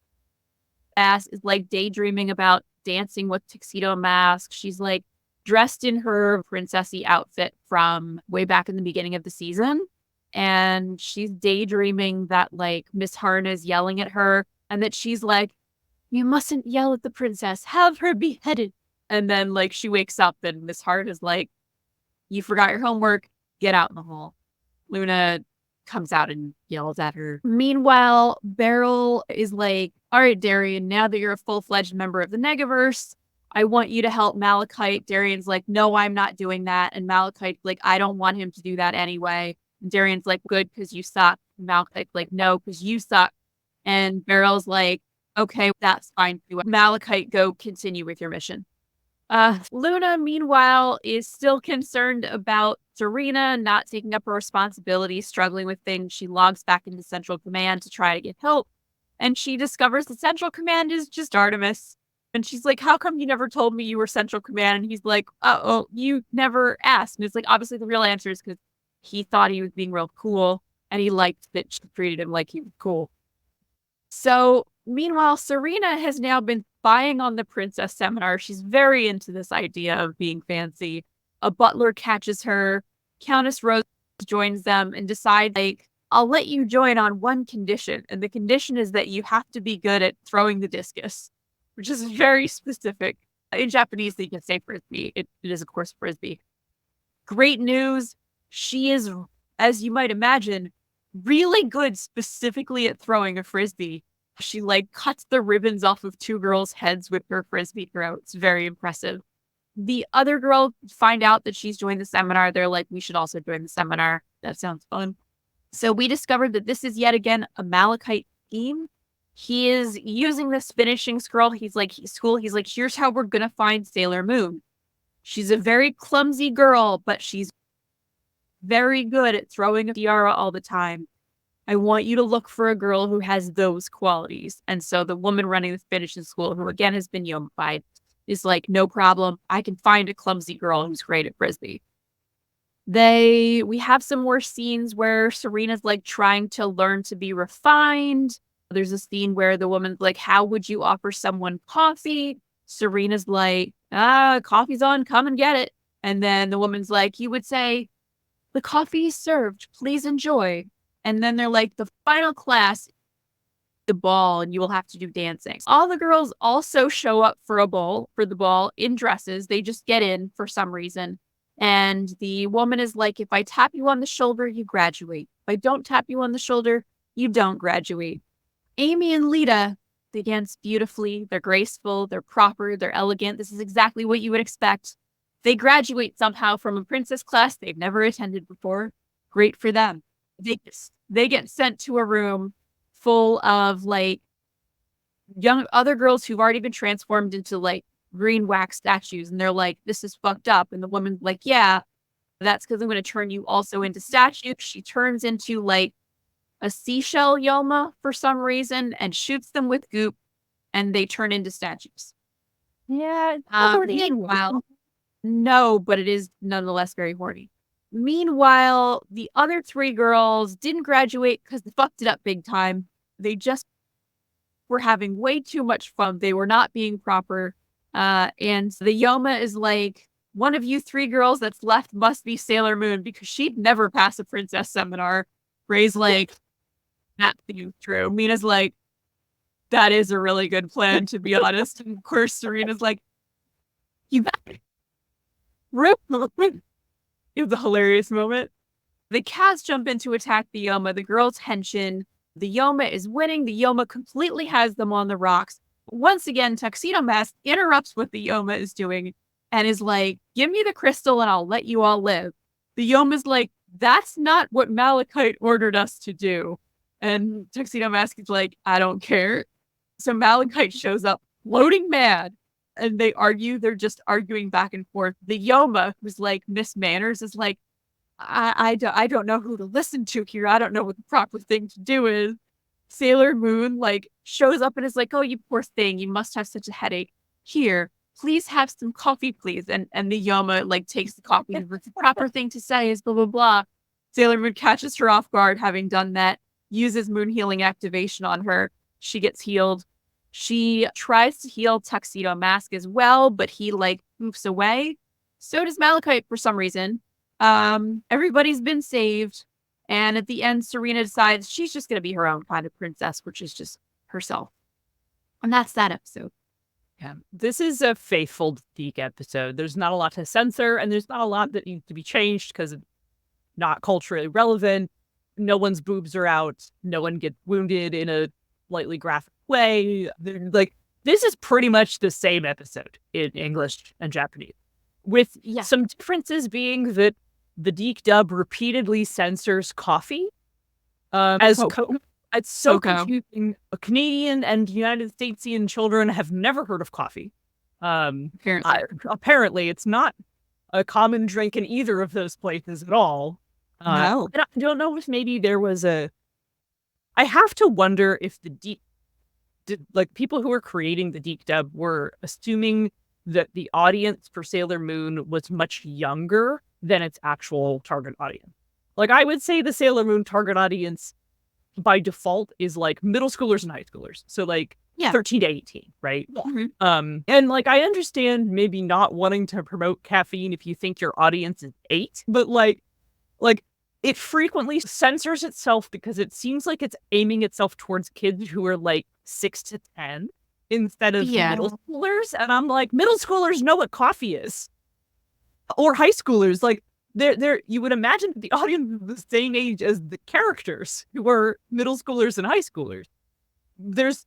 Ass is like daydreaming about dancing with tuxedo masks. She's like dressed in her princessy outfit from way back in the beginning of the season. And she's daydreaming that like Miss Harn is yelling at her and that she's like, you mustn't yell at the princess, have her beheaded. And then like she wakes up and Miss Hart is like, you forgot your homework, get out in the hall. Luna comes out and yells at her. Meanwhile, Beryl is like, all right, Darian, now that you're a full-fledged member of the Negaverse, I want you to help Malachite. Darian's like, no, I'm not doing that. And Malachite's like, I don't want him to do that anyway. And Darian's like, good, because you suck. And Malachite's like, no, because you suck. And Beryl's like, okay, that's fine. Malachite, go continue with your mission. Luna, meanwhile, is still concerned about Serena not taking up her responsibility, struggling with things. She logs back into Central Command to try to get help. And she discovers that Central Command is just Artemis. And she's like, how come you never told me you were Central Command? And he's like, oh, you never asked. And it's like, obviously the real answer is because he thought he was being real cool. And he liked that she treated him like he was cool. So meanwhile, Serena has now been spying on the princess seminar. She's very into this idea of being fancy. A butler catches her. Countess Rose joins them and decides, like, I'll let you join on one condition. And the condition is that you have to be good at throwing the discus, which is very specific. In Japanese, they can say frisbee. It is, of course, frisbee. Great news. She is, as you might imagine, really good specifically at throwing a frisbee. She like cuts the ribbons off of two girls' heads with her frisbee throw. It's very impressive. The other girl find out that she's joined the seminar. They're like, we should also join the seminar. That sounds fun. So we discovered that this is yet again a Malachite scheme. He is using this finishing scroll. He's like, here's how we're going to find Sailor Moon. She's a very clumsy girl, but she's very good at throwing a tiara all the time. I want you to look for a girl who has those qualities. And so the woman running the finishing school, who again has been yomified, is like, no problem. I can find a clumsy girl who's great at Frisbee. We have some more scenes where Serena's like trying to learn to be refined. There's a scene where the woman's like, how would you offer someone coffee? Serena's like, coffee's on, come and get it. And then the woman's like, you would say, the coffee is served, please enjoy. And then they're like, the final class, the ball, and you will have to do dancing. All the girls also show up for the ball in dresses. They just get in for some reason. And the woman is like, if I tap you on the shoulder, you graduate. If I don't tap you on the shoulder, you don't graduate. Amy and Lita, they dance beautifully. They're graceful. They're proper. They're elegant. This is exactly what you would expect. They graduate somehow from a princess class they've never attended before. Great for them. They get sent to a room full of like young other girls who've already been transformed into like green wax statues, and they're like, this is fucked up. And the woman's like, yeah, that's because I'm going to turn you also into statues. She turns into like a seashell Yoma for some reason and shoots them with goop, and they turn into statues. Yeah. Meanwhile, no, but it is nonetheless very horny. Meanwhile, the other three girls didn't graduate because they fucked it up big time. They just were having way too much fun. They were not being proper. And the Yoma is like, one of you three girls that's left must be Sailor Moon because she'd never pass a princess seminar. Ray's like, that seems true. Mina's like, that is a really good plan, to be honest. And of course, Serena's like, you got it. It was a hilarious moment. The Kaz jump in to attack the Yoma. The girls henshin. The Yoma is winning. The Yoma completely has them on the rocks. Once again, Tuxedo Mask interrupts what the Yoma is doing and is like, give me the crystal and I'll let you all live. The Yoma's like, that's not what Malachite ordered us to do. And Tuxedo Mask is like, I don't care. So Malachite shows up, floating mad. And they argue. They're just arguing back and forth. The Yoma, who's like Miss Manners, is like, I don't know who to listen to here. I don't know what the proper thing to do is. Sailor Moon like shows up and is like, oh, you poor thing. You must have such a headache. Here, please have some coffee, please. And the Yoma like takes the coffee. And the proper thing to say is blah, blah, blah. Sailor Moon catches her off guard, having done that, uses Moon Healing Activation on her. She gets healed. She tries to heal Tuxedo Mask as well, but he like moves away. So does Malachite for some reason. Everybody's been saved. And at the end, Serena decides she's just going to be her own kind of princess, which is just herself. And that's that episode. Yeah, this is a faithful DiC episode. There's not a lot to censor, and there's not a lot that needs to be changed because it's not culturally relevant. No one's boobs are out. No one gets wounded in a slightly graphic way. Like, this is pretty much the same episode in English and Japanese, with some differences being that the DiC dub repeatedly censors coffee. It's so confusing. Canadian and United Statesian children have never heard of coffee. Apparently, it's not a common drink in either of those places at all. No. And I don't know if maybe there was I have to wonder if the DiC, like people who were creating the DiC dub were assuming that the audience for Sailor Moon was much younger than its actual target audience. Like, I would say the Sailor Moon target audience by default is like middle schoolers and high schoolers. So like 13 to 18, right? Yeah. Mm-hmm. And like, I understand maybe not wanting to promote caffeine if you think your audience is 8, but like it frequently censors itself because it seems like it's aiming itself towards kids who are like 6 to 10 instead of middle schoolers. And I'm like, middle schoolers know what coffee is. Or high schoolers, like they're you would imagine the audience is the same age as the characters who are middle schoolers and high schoolers. There's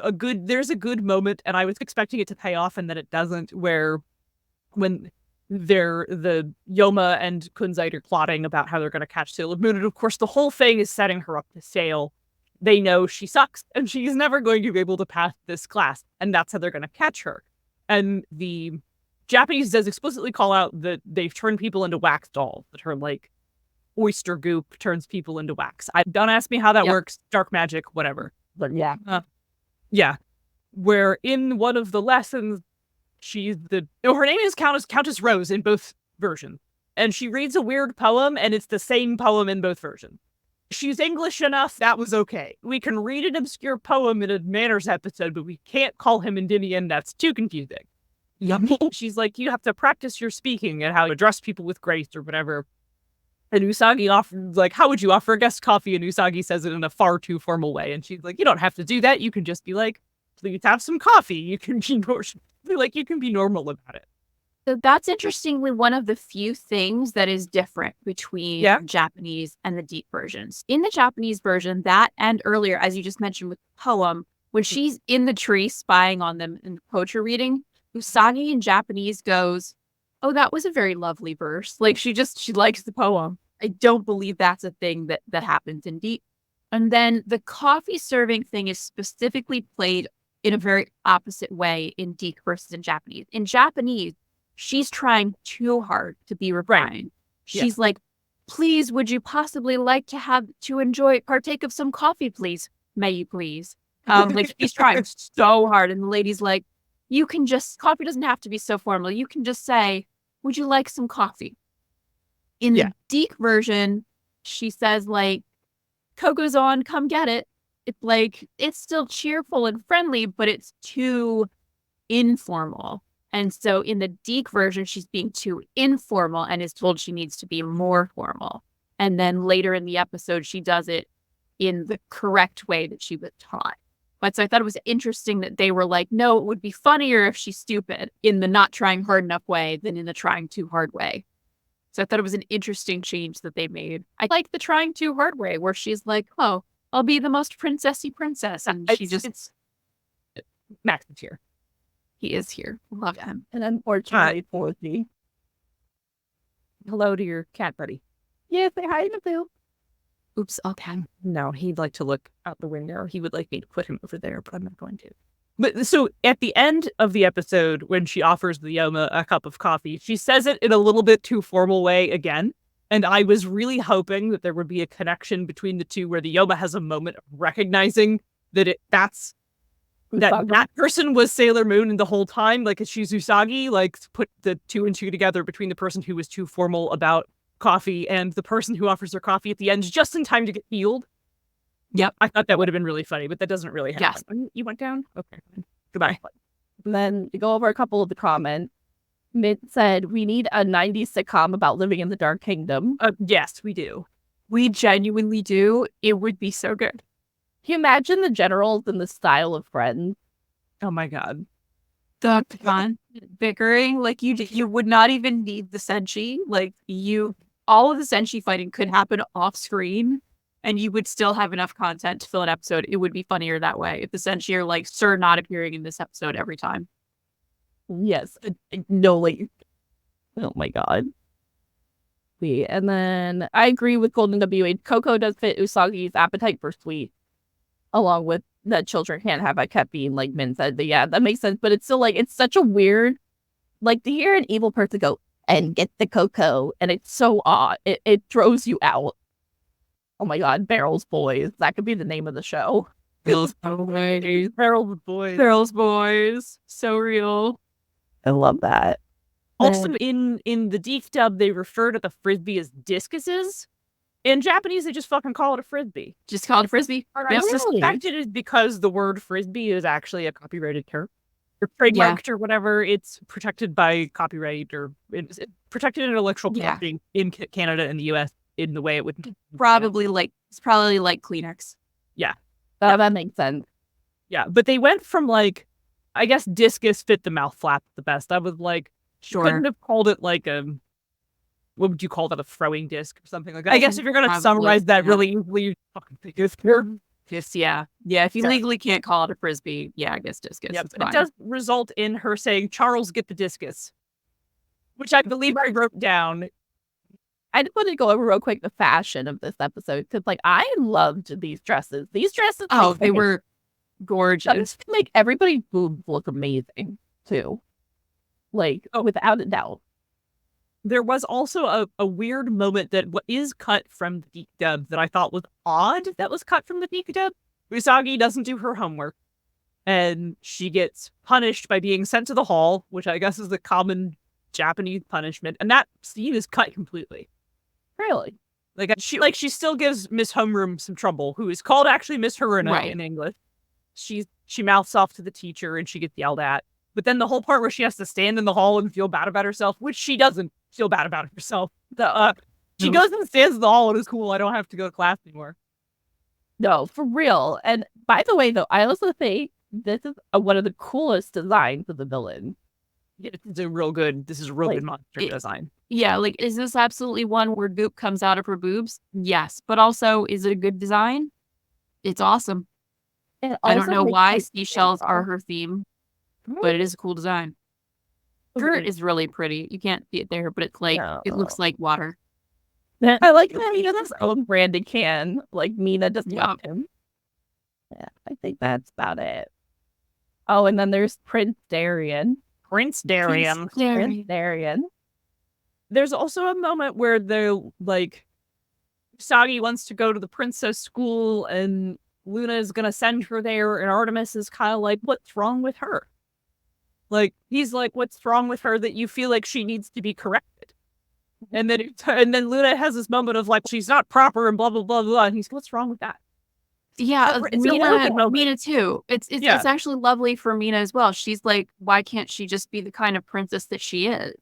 a good moment, and I was expecting it to pay off, and then it doesn't, where when the Yoma and Kunzite are plotting about how they're going to catch Sailor Moon, and of course the whole thing is setting her up to fail. They know she sucks, and she's never going to be able to pass this class, and that's how they're going to catch her. And the Japanese does explicitly call out that they've turned people into wax dolls that are like oyster goop turns people into wax. Don't ask me how that works. Dark magic, whatever. But yeah. Yeah. Where in one of the lessons, her name is Countess Rose in both versions. And she reads a weird poem, and it's the same poem in both versions. She's English enough, that was okay. We can read an obscure poem in a manners episode, but we can't call him Endymion. That's too confusing. Yep. She's like, you have to practice your speaking and how to address people with grace or whatever. And Usagi offers, like, how would you offer a guest coffee? And Usagi says it in a far too formal way. And she's like, you don't have to do that. You can just be like, please have some coffee. You can be normal about it. So that's interestingly one of the few things that is different between Japanese and the DiC versions. In the Japanese version, that and earlier, as you just mentioned with the poem, when she's in the tree spying on them in the poetry reading, Usagi in Japanese goes, oh, that was a very lovely verse. Like she likes the poem. I don't believe that's a thing that happens in DiC. And then the coffee serving thing is specifically played in a very opposite way in DiC versus in Japanese. In Japanese, she's trying too hard to be refined. Right. She's like, please, would you possibly like to partake of some coffee, please? May you please? Like she's trying so hard. And the lady's like, coffee doesn't have to be so formal. You can just say, would you like some coffee? In the DiC version, she says like, Coco's on, come get it. It's like, it's still cheerful and friendly, but it's too informal. And so in the DiC version, she's being too informal and is told she needs to be more formal. And then later in the episode, she does it in the correct way that she was taught. But so I thought it was interesting that they were like, no, it would be funnier if she's stupid in the not trying hard enough way than in the trying too hard way. So I thought it was an interesting change that they made. I like the trying too hard way where she's like, oh, I'll be the most princessy princess. And Max is here. He is here. Love him. And unfortunately for thee. Hello to your cat buddy. Yeah, say hi to Phil. Oops, okay. No, he'd like to look out the window. He would like me to put him over there, but I'm not going to. But so at the end of the episode, when she offers the Yoma a cup of coffee, she says it in a little bit too formal way again. And I was really hoping that there would be a connection between the two where the Yoma has a moment of recognizing that that person was Sailor Moon and the whole time, like she's Usagi, like put the 2 and 2 together between the person who was too formal about coffee and the person who offers her coffee at the end just in time to get healed. Yep. I thought that would have been really funny, but that doesn't really happen. Yes. You went down? Okay. Goodbye. And then to go over a couple of the comments, Mint said, we need a 90s sitcom about living in the Dark Kingdom. Yes, we do. We genuinely do. It would be so good. Can you imagine the generals in the style of Friends? Oh my God. The bickering, like you would not even need the Senshi. Like all of the Senshi fighting could happen off screen and you would still have enough content to fill an episode. It would be funnier that way if the Senshi are like, sir, not appearing in this episode every time. Yes. No, like, oh my God. And then I agree with Golden W8. Coco does fit Usagi's appetite for sweet, along with that children can't have. I kept being like Min said, but yeah, that makes sense. But it's still like, it's such a weird, like to hear an evil person go and get the cocoa, and it's so odd. It throws you out. Oh my God, Barrel's Boys. That could be the name of the show. Barrel's Boys. Barrel's Boys. Barrel's Boys. So real. I love that. Also, in the DiC dub, they refer to the frisbee as discuses. In Japanese, they just fucking call it a frisbee. Just call it a frisbee. I suspect it is because the word frisbee is actually a copyrighted term. Or trademarked or whatever. It's protected by copyright or it's protected intellectual property in Canada and the US in the way it would. It's probably like Kleenex. Yeah. That makes sense. Yeah. But they went from like, I guess discus fit the mouth flap the best. I was like, sure. Couldn't have called it like what would you call that? A throwing disc or something like that? I guess if you're going to summarize that really easily, you fucking think it's Just, yeah. If you legally can't call it a frisbee, I guess discus. Yeah, it does result in her saying, Charles, get the discus. Which I believe I wrote down. I just want to go over real quick the fashion of this episode, because like I loved these dresses. These dresses, they were gorgeous. Make everybody's boobs look amazing too. Like, without a doubt. There was also a weird moment that is cut from the DiC dub that I thought was odd that was cut from the DiC dub. Usagi doesn't do her homework, and she gets punished by being sent to the hall, which I guess is the common Japanese punishment, and that scene is cut completely. Really? She still gives Miss Homeroom some trouble, who is called actually Miss Haruna in English. She mouths off to the teacher and she gets yelled at. But then the whole part where she has to stand in the hall and feel bad about herself, which she doesn't feel bad about herself. She goes and stands in the hall and is cool. I don't have to go to class anymore. No, for real. And by the way, though, I also think this is one of the coolest designs of the villain. Yeah, this is a real good monster design. Yeah, like, is this absolutely one where goop comes out of her boobs? Yes. But also, is it a good design? It's awesome. I don't know why seashells are her theme, but it is a cool design. Skirt is really pretty. You can't see it there, but it's like, it looks like water. I like that he has his own branded can. Like, Mina doesn't want him. Yeah, I think that's about it. Oh, and then there's Prince Darien. Prince Darien. There's also a moment where they're like, Usagi wants to go to the princess school and Luna is going to send her there. And Artemis is kind of like, what's wrong with her? Like, he's like, what's wrong with her that you feel like she needs to be corrected? And then Luna has this moment of like, she's not proper and blah, blah, blah, blah. And he's, what's wrong with that? Yeah, Mina too. It's actually lovely for Mina as well. She's like, why can't she just be the kind of princess that she is?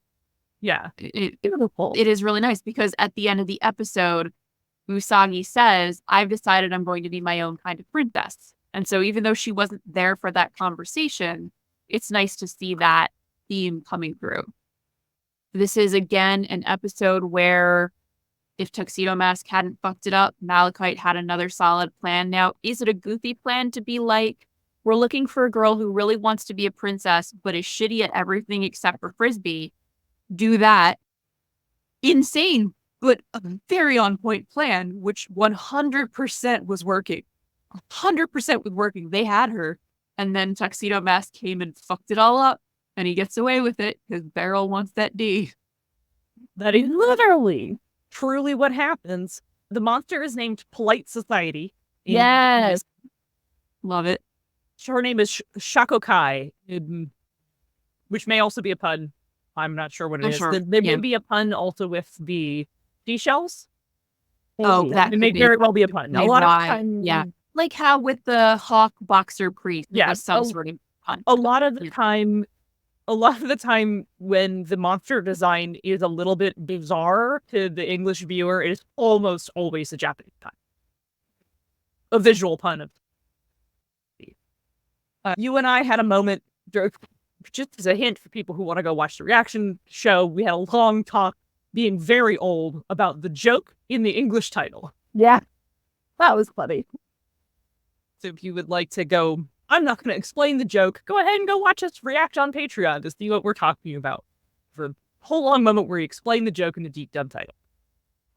Yeah. It is really nice because at the end of the episode, Usagi says, I've decided I'm going to be my own kind of princess. And so even though she wasn't there for that conversation, it's nice to see that theme coming through. This is, again, an episode where if Tuxedo Mask hadn't fucked it up, Malachite had another solid plan. Now, is it a goofy plan to be like, we're looking for a girl who really wants to be a princess, but is shitty at everything except for Frisbee? Do that. Insane, but a very on point plan, which 100% was working. 100% was working. They had her. And then Tuxedo Mask came and fucked it all up. And he gets away with it because Beryl wants that D. That is literally truly what happens. The monster is named Polite Society. Yes. Love it. Her name is Shakokai, which may also be a pun. I'm not sure what it is. Sure. There may be a pun also with the seashells. Oh, that may very well be a pun. A lot of times, like how with the hawk boxer priest. Some sort of pun. A lot of the time when the monster design is a little bit bizarre to the English viewer, it is almost always a Japanese pun. A visual pun of. You and I had a moment, just as a hint for people who want to go watch the reaction show, we had a long talk being very old about the joke in the English title. Yeah, that was funny. So if you would like to go, I'm not going to explain the joke. Go ahead and go watch us react on Patreon to see what we're talking about. For a whole long moment where we explain the joke in the DiC dub title.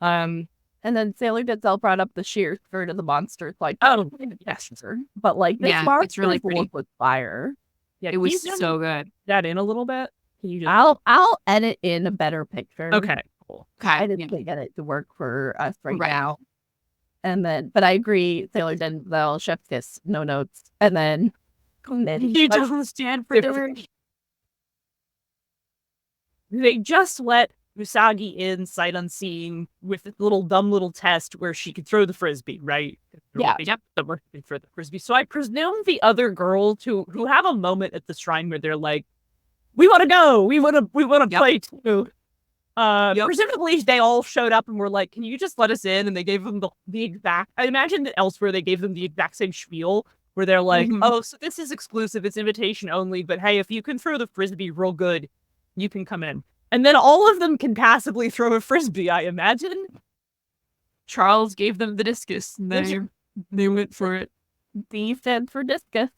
And then Sailor Denzel brought up the sheer skirt of the monster. It's like, yes, sir. But like, this monster it's really pretty. with fire. Yeah, it was so good. That in a little bit. Can you just... I'll edit in a better picture. Okay, cool. Okay, I didn't get it to work for us right now. And then, but I agree, Sailor Denzel, chef kiss, no notes. And then he doesn't stand for dirt. They just let Usagi in sight unseen with this dumb little test where she could throw the frisbee, right? Yeah. For the frisbee. So I presume the other girls who have a moment at the shrine where they're like, we want to go, we want to play too. Presumably they all showed up and were like, can you just let us in? And they gave them the exact, I imagine that elsewhere they gave them the exact same spiel where they're like, oh, so this is exclusive, it's invitation only, but hey, if you can throw the frisbee real good, you can come in. And then all of them can passively throw a frisbee, I imagine. Charles gave them the discus and they went for it. D stands for discus.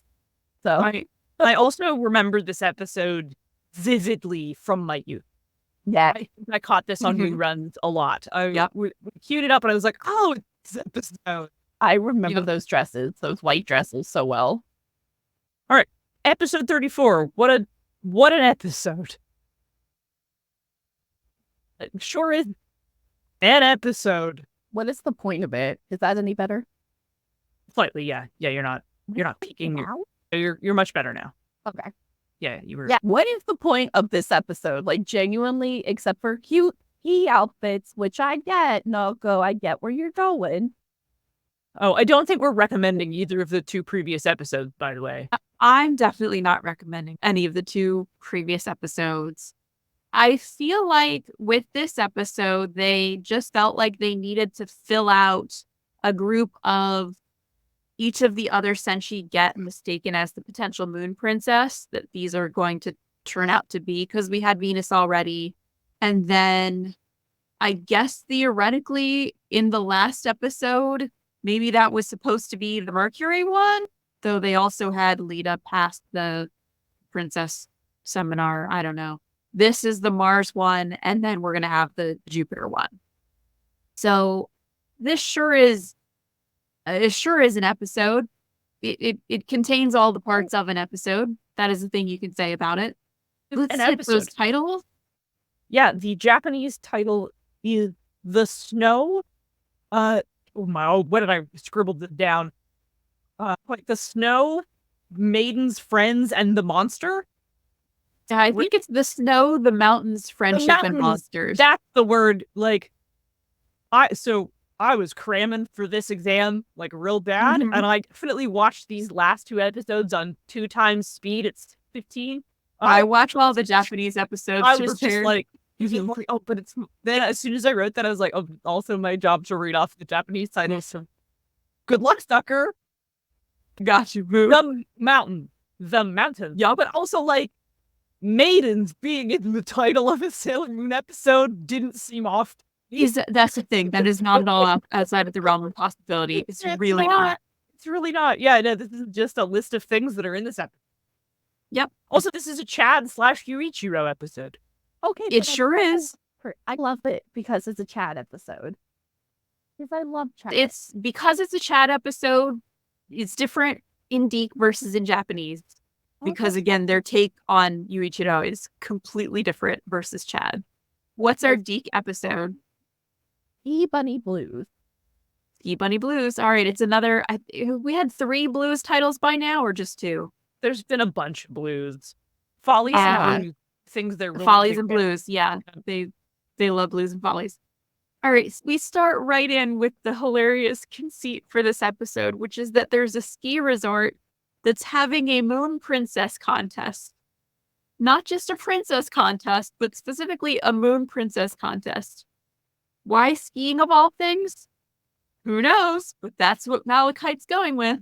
So I also remember this episode vividly from my youth. Yeah. I caught this on reruns a lot. We queued it up and I was like, oh, it's this episode. I remember those dresses, those white dresses so well. All right. Episode 34. What an episode. It sure is an episode. What is the point of it? Is that any better? Slightly, yeah. Yeah, you're not peeking. Now? You're much better now. Okay. Yeah, you were. Yeah. What is the point of this episode? Like, genuinely, except for cute outfits, which I get. I get where you're going. Oh, I don't think we're recommending either of the 2 previous episodes, by the way. I'm definitely not recommending any of the 2 previous episodes. I feel like with this episode, they just felt like they needed to fill out a group of each of the other Senshi get mistaken as the potential moon princess that these are going to turn out to be, because we had Venus already. And then I guess theoretically in the last episode, maybe that was supposed to be the Mercury one, though they also had Lita past the princess seminar. I don't know. This is the Mars one, and then we're going to have the Jupiter one. So this sure is an episode. It contains all the parts of an episode. That is the thing you can say about it. Let's hit those titles. Yeah, the Japanese title is The Snow. What did I scribble this down? Like The Snow, Maiden's Friends, and the Monster. I think it's The Snow, the Mountains, Friendship, and Monsters. That's the word. Like, I was cramming for this exam like real bad, and I definitely watched these last 2 episodes on 2 times speed. It's 15. I watch all the Japanese episodes. I was just like, oh, but it's. Then as soon as I wrote that, I was like, oh, also my job to read off the Japanese titles. So good luck, sucker. Got you, boo. The mountain. Yeah, but also like maidens being in the title of a Sailor Moon episode didn't seem off. That's the thing. That is not at all outside of the realm of possibility. It's really not. It's really not. Yeah, no, this is just a list of things that are in this episode. Yep. Also, this is a Chad/Yuichiro episode. Okay. It sure is. I love it because it's a Chad episode. Because I love Chad. It's because it's a Chad episode. It's different in DiC versus in Japanese. Because again, their take on Yuichiro is completely different versus Chad. What's our DiC episode? Ski Bunny Blues. Ski Bunny Blues. All right, it's another. We had 3 blues titles by now, or just 2? There's been a bunch of blues. Follies and things they're really Follies and blues. Yeah, they love blues and follies. All right, we start right in with the hilarious conceit for this episode, which is that there's a ski resort that's having a moon princess contest. Not just a princess contest, but specifically a moon princess contest. Why skiing of all things? Who knows? But that's what Malachite's going with.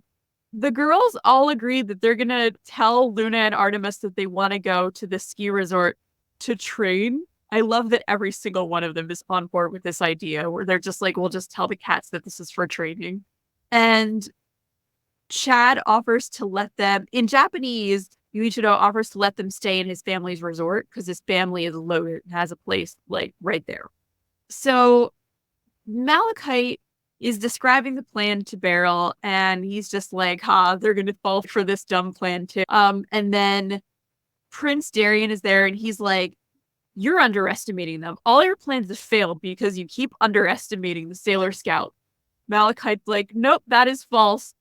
The girls all agree that they're going to tell Luna and Artemis that they want to go to the ski resort to train. I love that every single one of them is on board with this idea where they're just like, we'll just tell the cats that this is for training. And Chad offers to let them, in Japanese, Yuichiro offers to let them stay in his family's resort because his family is loaded and has a place like right there. So Malachite is describing the plan to Beryl, and he's just like, they're going to fall for this dumb plan too. And then Prince Darien is there, and he's like, you're underestimating them. All your plans have failed because you keep underestimating the Sailor Scout. Malachite's like, nope, that is false.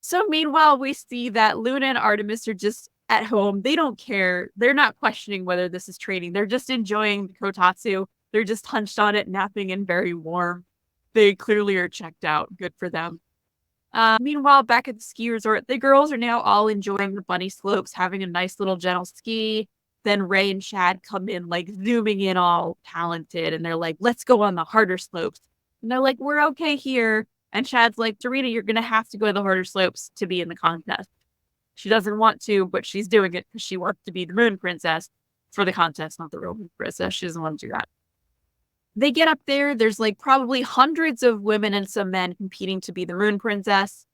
So meanwhile, we see that Luna and Artemis are just at home. They don't care. They're not questioning whether this is training. They're just enjoying the kotatsu. They're just hunched on it, napping and very warm. They clearly are checked out. Good for them. Meanwhile, back at the ski resort, the girls are now all enjoying the bunny slopes, having a nice little gentle ski. Then Ray and Chad come in, like zooming in all talented. And they're like, let's go on the harder slopes. And they're like, we're okay here. And Chad's like, Dorita, you're going to have to go to the harder slopes to be in the contest. She doesn't want to, but she's doing it because she wants to be the moon princess for the contest, not the real moon princess. She doesn't want to do that. They get up there. There's like probably hundreds of women and some men competing to be the moon princess.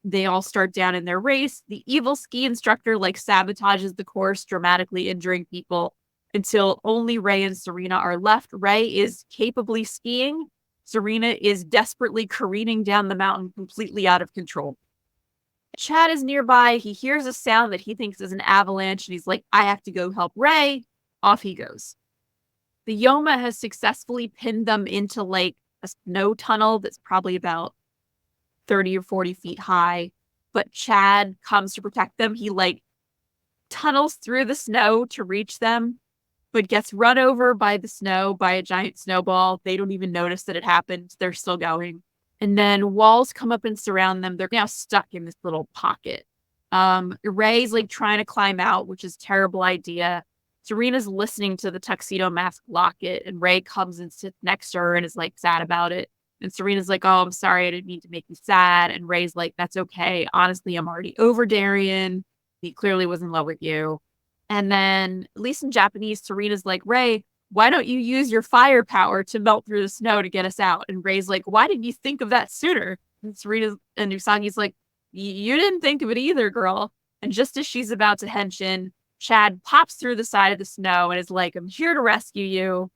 They all start down in their race. The evil ski instructor like sabotages the course, dramatically injuring people until only Ray and Serena are left. Ray is capably skiing. Serena is desperately careening down the mountain, completely out of control. Chad is nearby. He hears a sound that he thinks is an avalanche, and he's like, I have to go help Ray. Off he goes. The Yoma has successfully pinned them into like a snow tunnel that's probably about 30 or 40 feet high. But Chad comes to protect them. He like tunnels through the snow to reach them, but gets run over by the snow by a giant snowball. They don't even notice that it happened. They're still going. And then walls come up and surround them. They're now stuck in this little pocket. Ray's like trying to climb out, which is a terrible idea. Serena's listening to the tuxedo mask locket, and Ray comes and sits next to her and is like sad about it. And Serena's like, oh, I'm sorry, I didn't mean to make you sad. And Ray's like, that's okay. Honestly, I'm already over Darien. He clearly was in love with you. And then, at least in Japanese, Serena's like, Ray, why don't you use your firepower to melt through the snow to get us out? And Ray's like, why didn't you think of that sooner? And Serena and Usagi's like, you didn't think of it either, girl. And just as she's about to henshin, Chad pops through the side of the snow and is like, I'm here to rescue you.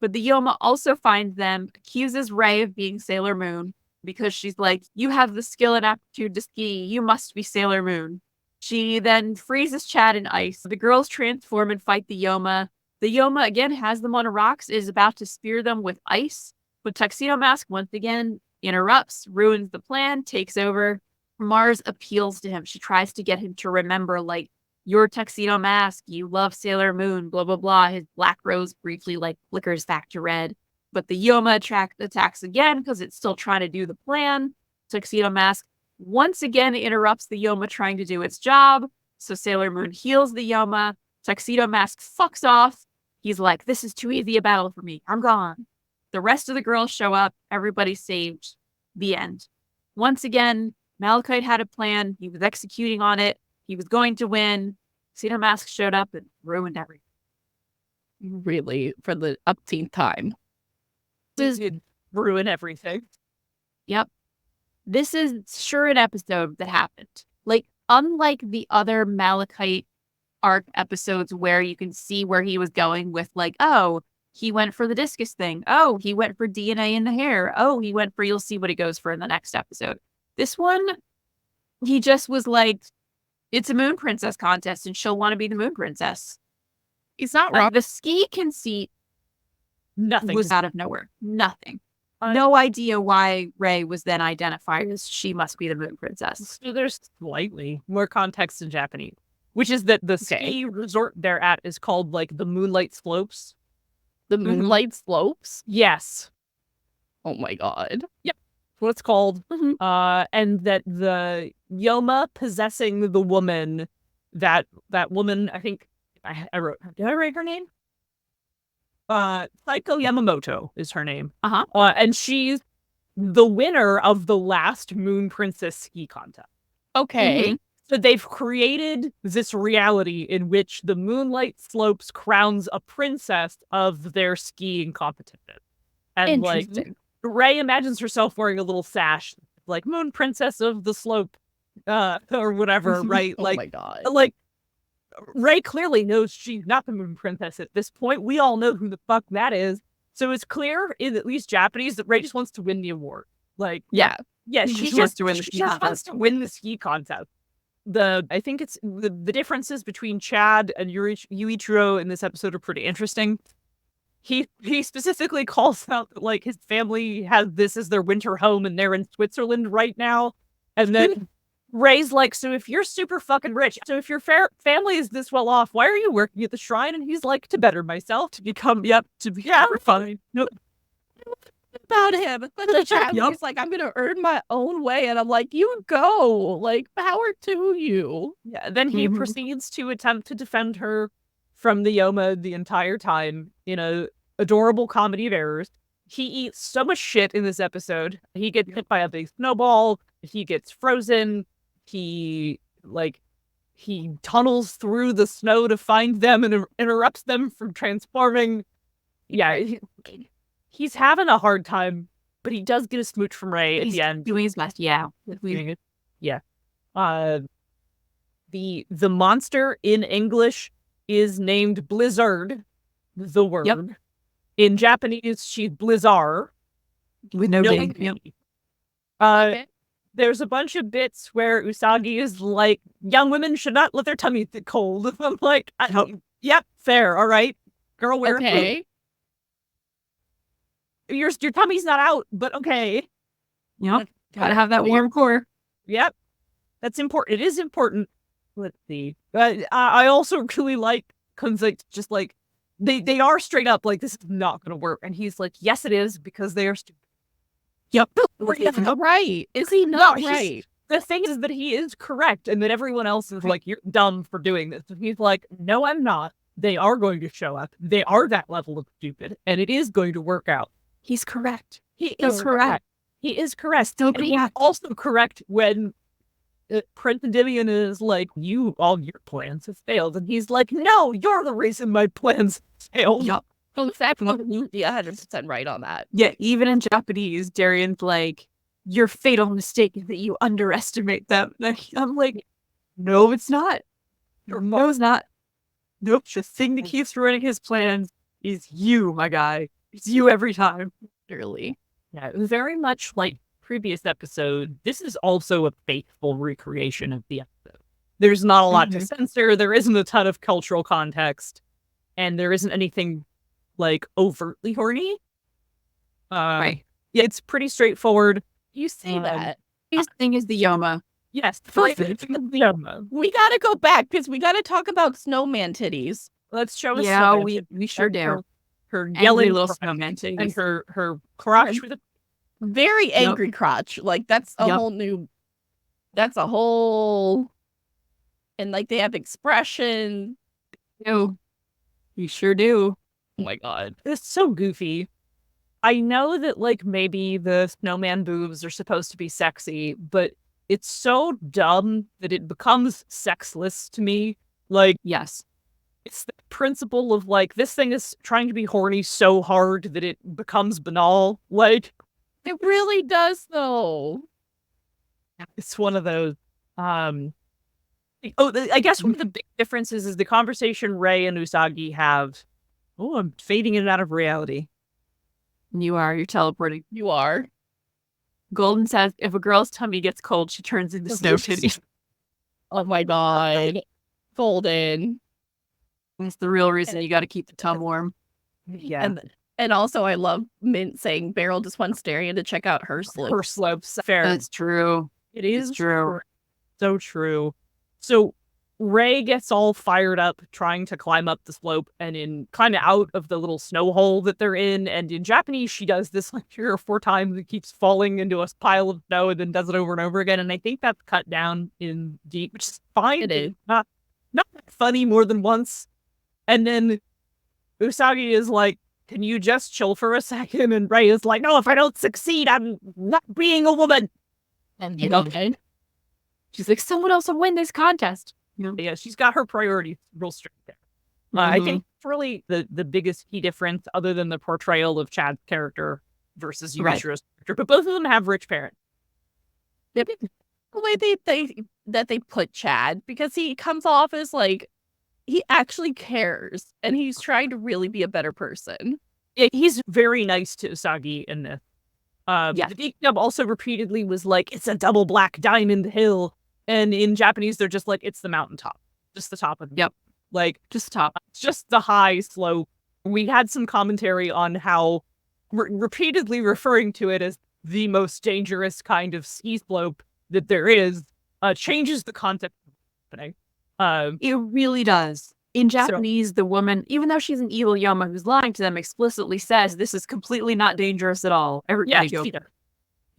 But the Yoma also finds them, accuses Ray of being Sailor Moon because she's like, you have the skill and aptitude to ski. You must be Sailor Moon. She then freezes Chad in ice. The girls transform and fight the Yoma. The Yoma again has them on rocks, is about to spear them with ice. But Tuxedo Mask once again interrupts, ruins the plan, takes over. Mars appeals to him. She tries to get him to remember, like, your Tuxedo Mask, you love Sailor Moon, blah, blah, blah. His black rose briefly, like, flickers back to red. But the Yoma attacks again because it's still trying to do the plan. Tuxedo Mask once again interrupts the Yoma trying to do its job. So Sailor Moon heals the Yoma. Tuxedo Mask fucks off. He's like, this is too easy a battle for me. I'm gone. The rest of the girls show up. Everybody's saved. The end. Once again, Malachite had a plan. He was executing on it. He was going to win. Tuxedo Mask showed up and ruined everything. Really, for the upteenth time. This did ruin everything. Yep. This is sure an episode that happened. Like, unlike the other Malachite arc episodes where you can see where he was going with, like, oh, he went for the discus thing. Oh, he went for DNA in the hair. Oh, he went for, you'll see what he goes for in the next episode. This one, he just was like, it's a Moon Princess contest and she'll want to be the Moon Princess. He's not Like, wrong. the ski conceit Nothing was out of nowhere. Nothing. No idea why Ray was then identified as she must be the Moon Princess. So there's slightly more context in Japanese, which is that the ski resort they're at is called like the Moonlight Slopes. The Moonlight Slopes? Yes. Oh my god. Yep. That's what it's called. Mhm. And that the Yoma possessing the woman, that woman, I think I wrote, did I write her name? Saiko Yamamoto is her name. And she's the winner of the last Moon Princess ski contest. Okay. Mhm. So they've created this reality in which the Moonlight Slopes crowns a princess of their skiing competition. And like Interesting. Ray imagines herself wearing a little sash, like Moon Princess of the Slope, or whatever, right? Oh like, my god. like Ray clearly knows she's not the Moon Princess at this point. We all know who the fuck that is. So it's clear in at least Japanese that Ray just wants to win the award. Like, Yeah. yeah, She she just wants just to win the she ski just wants contest. to win the ski contest. I think it's the differences between Chad and Yuichiro in this episode are pretty interesting. He specifically calls out that like his family has this as their winter home and they're in Switzerland right now. And then Ray's like, so if you're super fucking rich, so if your family is this well off, why are you working at the shrine? And he's like, to better myself, to become, fine. Nope. About him. But the child is like, I'm gonna earn my own way. And I'm like, you go. Like, power to you. Yeah, then he Mhm. proceeds to attempt to defend her from the Yoma the entire time in a adorable comedy of errors. He eats so much shit in this episode. He gets hit by a big snowball. He gets frozen. He tunnels through the snow to find them and interrupts them from transforming. Yeah, he's having a hard time, but he does get a smooch from Ray at He's the end. doing his best, yeah. Doing it. Yeah. The monster in English is named Blizzard, the word. Yep. In Japanese, she's Blizzar. With no No big. B. Yep. Okay. There's a bunch of bits where Usagi is like, young women should not let their tummies get cold. I'm like, yep, fair, all right. Girl, wear a Okay. your tummy's not out, but okay. Yep. Gotta have that warm core. Yep. That's important. It is important. Let's see. I also really like Kunzite, just like, they are straight up like, this is not going to work. And he's like, yes, it is, because they are stupid. Yep. He's not right. Is he not right? The thing is that he is correct, and that everyone else is like, you're dumb for doing this. And he's like, no, I'm not. They are going to show up. They are that level of stupid, and it is going to work out. He's correct. He is correct. He is correct. Still and he's also correct when Prince Endymion is like, all your plans have failed. And he's like, no, you're the reason my plans failed. Yup. Well, exactly. 100% right on that. Yeah, even in Japanese, Darian's like, your fatal mistake is that you underestimate them. And I'm like, no, it's not. No, it's not. Nope. The thing that keeps ruining his plans is you, my guy. It's you every time. Literally. Yeah, it was very much like previous episode. This is also a faithful recreation of the episode. There's not a lot to censor. There isn't a ton of cultural context. And there isn't anything like overtly horny. Right. Yeah, it's pretty straightforward. You see that. His thing is the Yoma. Yes. Perfect. We gotta go back because we gotta talk about snowman titties. Let's show us. Yeah, we sure do. Her yelling little crotch snowman titties. and her crotch with a Very angry crotch. Like that's a whole new. That's a whole. And like they have expression. No, you sure do. Oh my god, it's so goofy. I know that like maybe the snowman boobs are supposed to be sexy, but it's so dumb that it becomes sexless to me. Like, yes, it's the principle of like, this thing is trying to be horny so hard that it becomes banal. Like, it really does though. It's one of those. I guess one of the big differences is the conversation Rei and Usagi have. Oh, I'm fading in and out of reality. You are. You're teleporting. You are. Golden says, if a girl's tummy gets cold, she turns into snow titties. Oh my god. Golden. That's the real reason you got to keep the tum warm. Yeah. And also I love Mint saying Beryl just wants Darian to check out her slopes. Her slopes. Fair. That's true. It is true. So true. So Rei gets all fired up trying to climb up the slope and in kind of out of the little snow hole that they're in. And in Japanese, she does this like 3 or 4 times. It keeps falling into a pile of snow and then does it over and over again. And I think that's cut down in DiC, which is fine. It is. Not funny more than once. And then Usagi is like, can you just chill for a second? And Rei is like, no, if I don't succeed, I'm not being a woman. And okay. She's like, someone else will win this contest. Yeah, she's got her priorities real straight there. I think really the biggest key difference, other than the portrayal of Chad's character versus Yukishiro's character, but both of them have rich parents. The way they put Chad, because he comes off as like, he actually cares, and he's trying to really be a better person. Yeah, he's very nice to Usagi in this. The DiC dub also repeatedly was like, it's a double black diamond hill. And in Japanese, they're just like, it's the mountaintop. Just the top of it. Yep. Like, just the top. It's just the high slope. We had some commentary on how repeatedly referring to it as the most dangerous kind of ski slope that there is changes the concept of happening. It really does. In Japanese, the woman, even though she's an evil Yoma who's lying to them, explicitly says this is completely not dangerous at all. Everybody goes.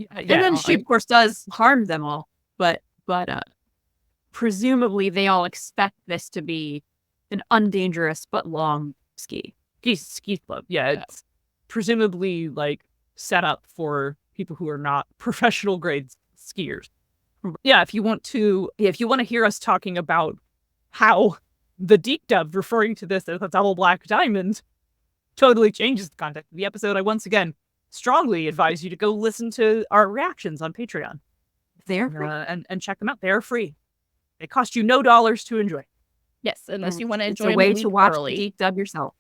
And then she, of course, does harm them all. But presumably they all expect this to be an undangerous but long ski slope. Yeah, it's presumably like set up for people who are not professional grade skiers. Yeah, if you want to hear us talking about how the DiC dub referring to this as a double black diamond totally changes the context of the episode, I once again strongly advise you to go listen to our reactions on Patreon. They're and check them out. They are free. They cost you no dollars to enjoy. Yes, unless you want to enjoy a way to watch early. the DiC dub yourself.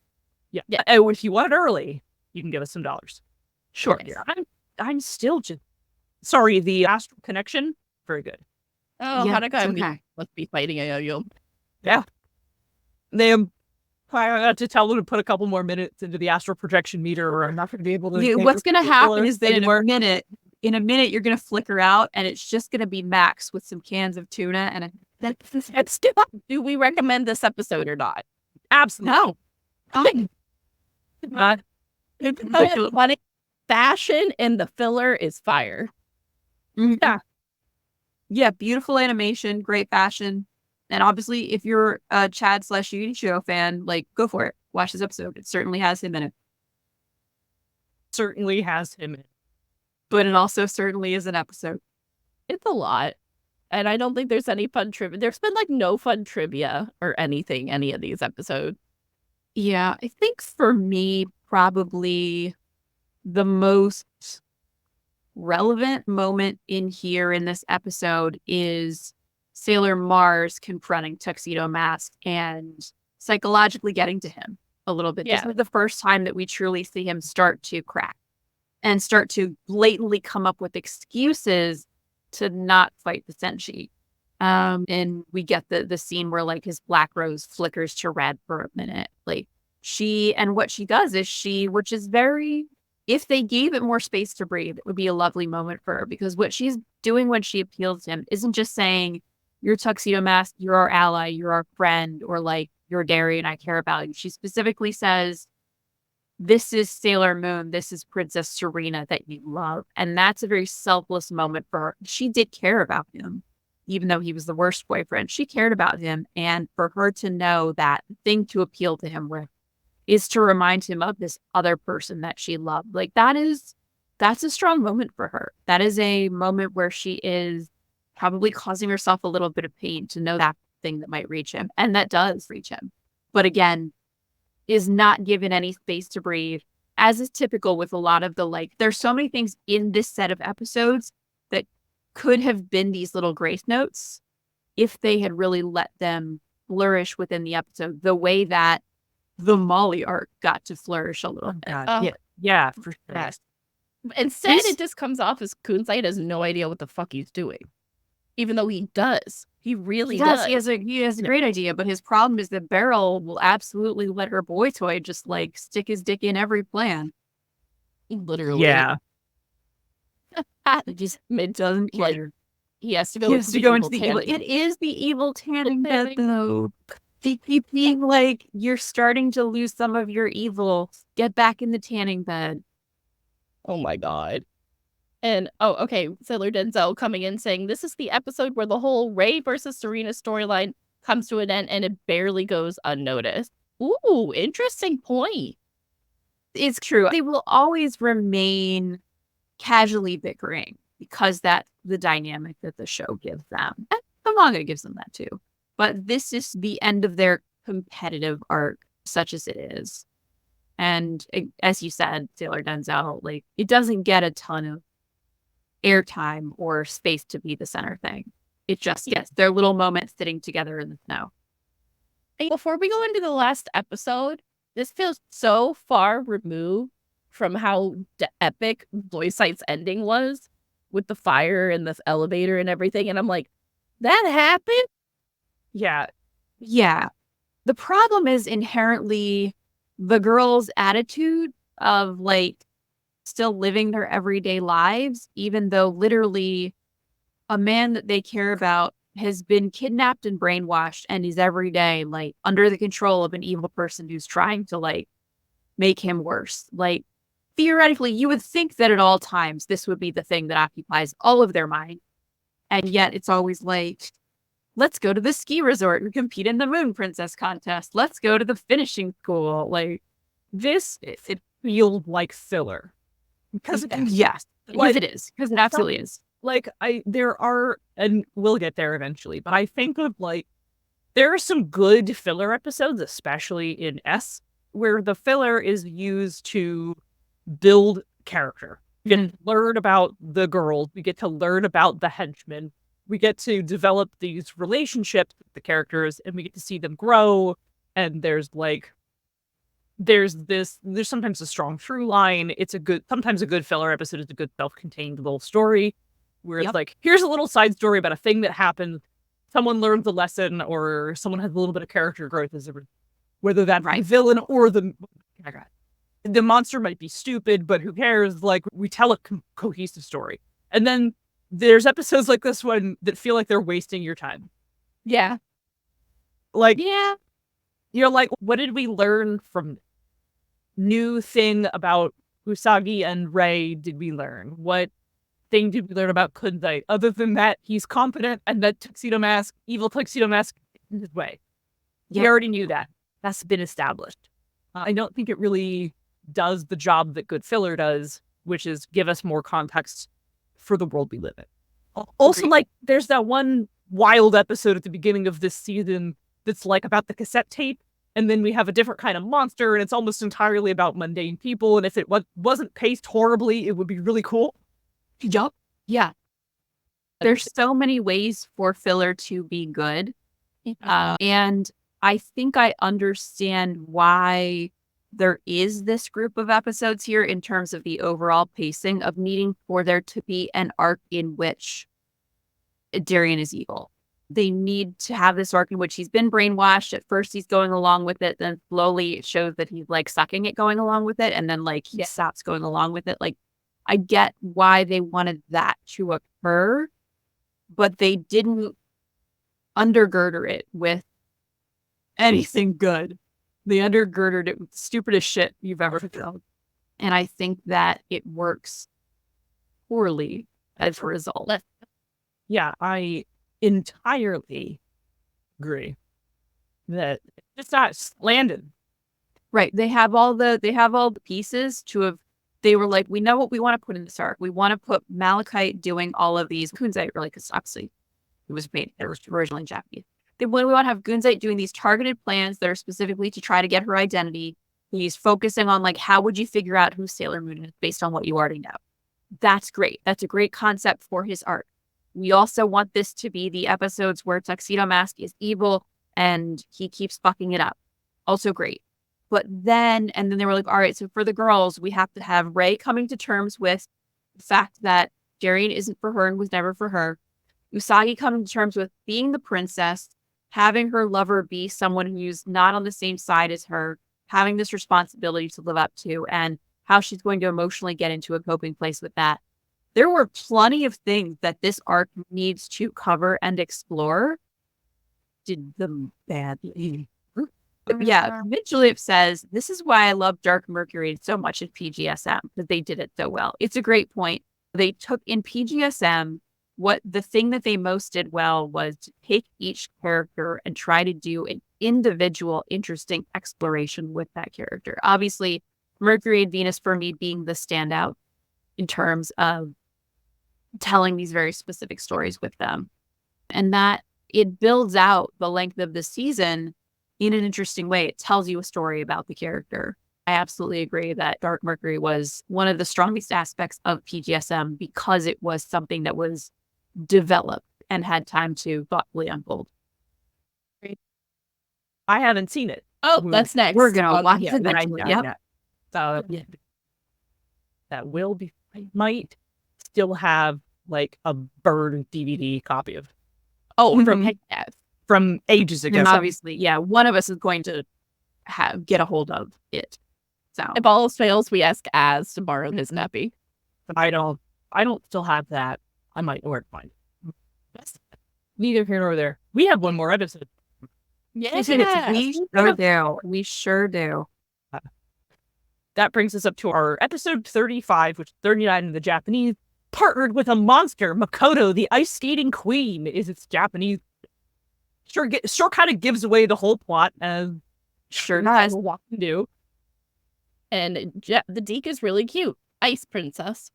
Yeah. And if you want it early, you can give us some dollars. Sure. Yes. I'm still just sorry. The astral connection, very good. Oh, how to go? Okay. Let's be fighting a yo-yo. Yeah. I have to tell them to put a couple more minutes into the astral projection meter, or I'm not going to be able to. What's going to happen is that in anymore. a minute, you're going to flicker out, and it's just going to be Max with some cans of tuna, and that's Do we recommend this episode or not? Absolutely. no. Funny fashion and the filler is fire. Yeah, beautiful animation, great fashion. And obviously, if you're a Chad/Yuichiro fan, like, go for it. Watch this episode. It certainly has him in it. Certainly has him in. But it also certainly is an episode. It's a lot. And I don't think there's any fun trivia. There's been like no fun trivia or anything, any of these episodes. Yeah, I think for me, probably the most relevant moment in this episode is Sailor Mars confronting Tuxedo Mask and psychologically getting to him a little bit. Yeah. This is the first time that we truly see him start to crack and start to blatantly come up with excuses to not fight the Senshi. And we get the scene where like his black rose flickers to red for a minute. Like what she does is which is very, if they gave it more space to breathe, it would be a lovely moment for her, because what she's doing when she appeals to him isn't just saying, you're Tuxedo Mask, you're our ally, you're our friend, or like, you're Derry and I care about you. She specifically says, this is Sailor Moon, this is Princess Serena that you love. And that's a very selfless moment for her. She did care about him, even though he was the worst boyfriend. She cared about him. And for her to know that the thing to appeal to him with is to remind him of this other person that she loved. Like, that's a strong moment for her. That is a moment where she is probably causing herself a little bit of pain to know that thing that might reach him. And that does reach him. But again, is not given any space to breathe, as is typical with a lot of the, like, there's so many things in this set of episodes that could have been these little grace notes if they had really let them flourish within the episode, the way that the Molly arc got to flourish a little bit. Yeah, for sure. Yes. Instead, it just comes off as Kunzite has no idea what the fuck he's doing. Even though he does. He really does. He has a great idea, but his problem is that Beryl will absolutely let her boy toy just like stick his dick in every plan. Literally. Yeah. It doesn't care. Like, he has to go, into the evil. It is the evil tanning bed, though. They keep being like, you're starting to lose some of your evil. Get back in the tanning bed. Oh my god. And, okay, Sailor Denzel coming in saying, this is the episode where the whole Ray versus Serena storyline comes to an end and it barely goes unnoticed. Ooh, interesting point. It's true. They will always remain casually bickering because that's the dynamic that the show gives them. And the manga gives them that too. But this is the end of their competitive arc, such as it is. And as you said, Sailor Denzel, like, it doesn't get a ton of airtime or space to be the center thing. It just gets their little moments sitting together in the snow. Before we go into the last episode, this feels so far removed from how epic Zoisite's ending was with the fire and the elevator and everything. And I'm like, that happened? Yeah. Yeah. The problem is inherently the girls' attitude of like still living their everyday lives, even though literally a man that they care about has been kidnapped and brainwashed and is every day like under the control of an evil person who's trying to like make him worse. Like, theoretically, you would think that at all times this would be the thing that occupies all of their mind. And yet it's always like, let's go to the ski resort and compete in the Moon Princess contest. Let's go to the finishing school. Like, it feels like filler. Because yes, like, it is. Because it absolutely is. Like, there are, and we'll get there eventually, but I think of like, there are some good filler episodes, especially in S, where the filler is used to build character. We get to learn about the girls, we get to learn about the henchmen, we get to develop these relationships with the characters, and we get to see them grow, and there's sometimes a strong through line. Sometimes a good filler episode is a good self-contained little story where it's like, here's a little side story about a thing that happened. Someone learns a lesson, or someone has a little bit of character growth as a whether that's the villain or the monster might be stupid, but who cares? Like, we tell a cohesive story. And then there's episodes like this one that feel like they're wasting your time. Yeah. Like, Yeah. you're like, what did we learn from new thing about Usagi and Rei did we learn? What thing did we learn about Kunzite? Other than that, he's competent and that evil tuxedo mask in his way. Yep. We already knew that. That's been established. I don't think it really does the job that good filler does, which is give us more context for the world we live in. Also, like, there's that one wild episode at the beginning of this season that's like about the cassette tape, and then we have a different kind of monster, and it's almost entirely about mundane people, and if it wasn't paced horribly, it would be really cool. Yup. Yeah. There's so many ways for filler to be good. And I think I understand why there is this group of episodes here in terms of the overall pacing of needing for there to be an arc in which Darien is evil. They need to have this arc in which he's been brainwashed. At first, he's going along with it. Then slowly it shows that he's like sucking it going along with it. And then like he stops going along with it. Like, I get why they wanted that to occur, but they didn't undergirder it with anything good. They undergirded it with the stupidest shit you've ever felt. And I think that it works poorly as a result. Yeah, I entirely agree that it's not landed. Right. They have all the pieces to have. They were like, we know what we want to put in this arc. We want to put Malachite doing all of these Kunzite, really, because obviously it was originally Japanese. We want to have Kunzite doing these targeted plans that are specifically to try to get her identity. He's focusing on like, how would you figure out who Sailor Moon is based on what you already know? That's great. That's a great concept for his arc. We also want this to be the episodes where Tuxedo Mask is evil and he keeps fucking it up. Also great. But then they were like, all right, so for the girls, we have to have Rei coming to terms with the fact that Darien isn't for her and was never for her. Usagi coming to terms with being the princess, having her lover be someone who's not on the same side as her, having this responsibility to live up to, and how she's going to emotionally get into a coping place with that. There were plenty of things that this arc needs to cover and explore. Did them badly. Yeah, Mitchell says, this is why I love Dark Mercury so much in PGSM, because they did it so well. It's a great point. They took in PGSM, the thing that they most did well was to take each character and try to do an individual, interesting exploration with that character. Obviously, Mercury and Venus for me being the standout in terms of telling these very specific stories with them. And that it builds out the length of the season in an interesting way. It tells you a story about the character. I absolutely agree that Dark Mercury was one of the strongest aspects of PGSM because it was something that was developed and had time to thoughtfully unfold. I haven't seen it. Oh, that's next. We're going to watch it that next week. Yep. So that will be, I might still have like a burned DVD copy of from ages ago. And obviously, one of us is going to get a hold of it. So if all else fails, we ask Az to borrow his copy. But I don't still have that. I might know where to find it. That's neither here nor there. We have one more episode. Yes, we sure do. That brings us up to our episode 35, which is 39 in the Japanese. Partnered with a monster, Makoto, the ice skating queen, is its Japanese. Sure kind of gives away the whole plot, as sure does. What can do. And the DiC is really cute. Ice princess.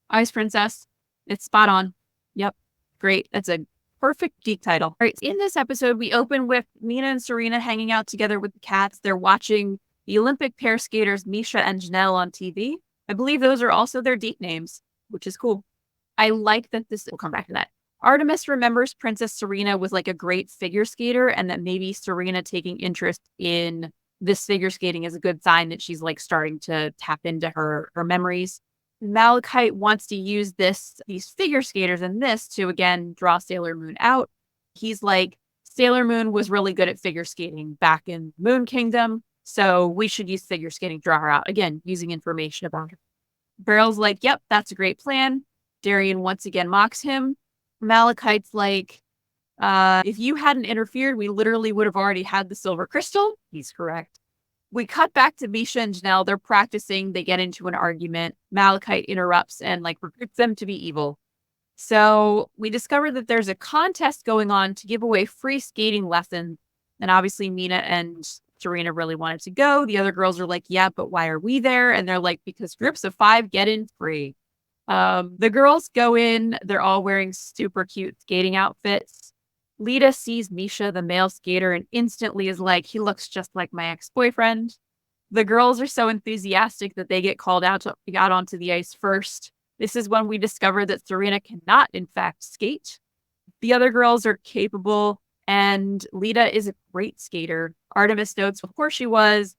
Ice princess. It's spot on. Yep. Great. That's a perfect DiC title. All right. In this episode, we open with Mina and Serena hanging out together with the cats. They're watching the Olympic pair skaters, Misha and Janelle, on TV. I believe those are also their DiC names, which is cool. I like that we'll come back to that. Artemis remembers Princess Serena was like a great figure skater, and that maybe Serena taking interest in this figure skating is a good sign that she's like starting to tap into her memories. Malachite wants to use these figure skaters and this to again draw Sailor Moon out. He's like, Sailor Moon was really good at figure skating back in Moon Kingdom, so we should use figure skating, draw her out. Again, using information about her. Beryl's like, yep, that's a great plan. Darien once again mocks him. Malachite's like, if you hadn't interfered, we literally would have already had the silver crystal. He's correct. We cut back to Misha and Janelle. They're practicing. They get into an argument. Malachite interrupts and recruits them to be evil. So we discover that there's a contest going on to give away free skating lessons. And obviously Mina and Serena really wanted to go. The other girls are like, yeah, but why are we there? And they're like, because groups of 5 get in free. The girls go in. They're all wearing super cute skating outfits. Lita sees Misha, the male skater, and instantly is like, he looks just like my ex-boyfriend. The girls are so enthusiastic that they get called out onto the ice first. This is when we discover that Serena cannot, in fact, skate. The other girls are capable, and Lita is a great skater. Artemis notes, of course she was.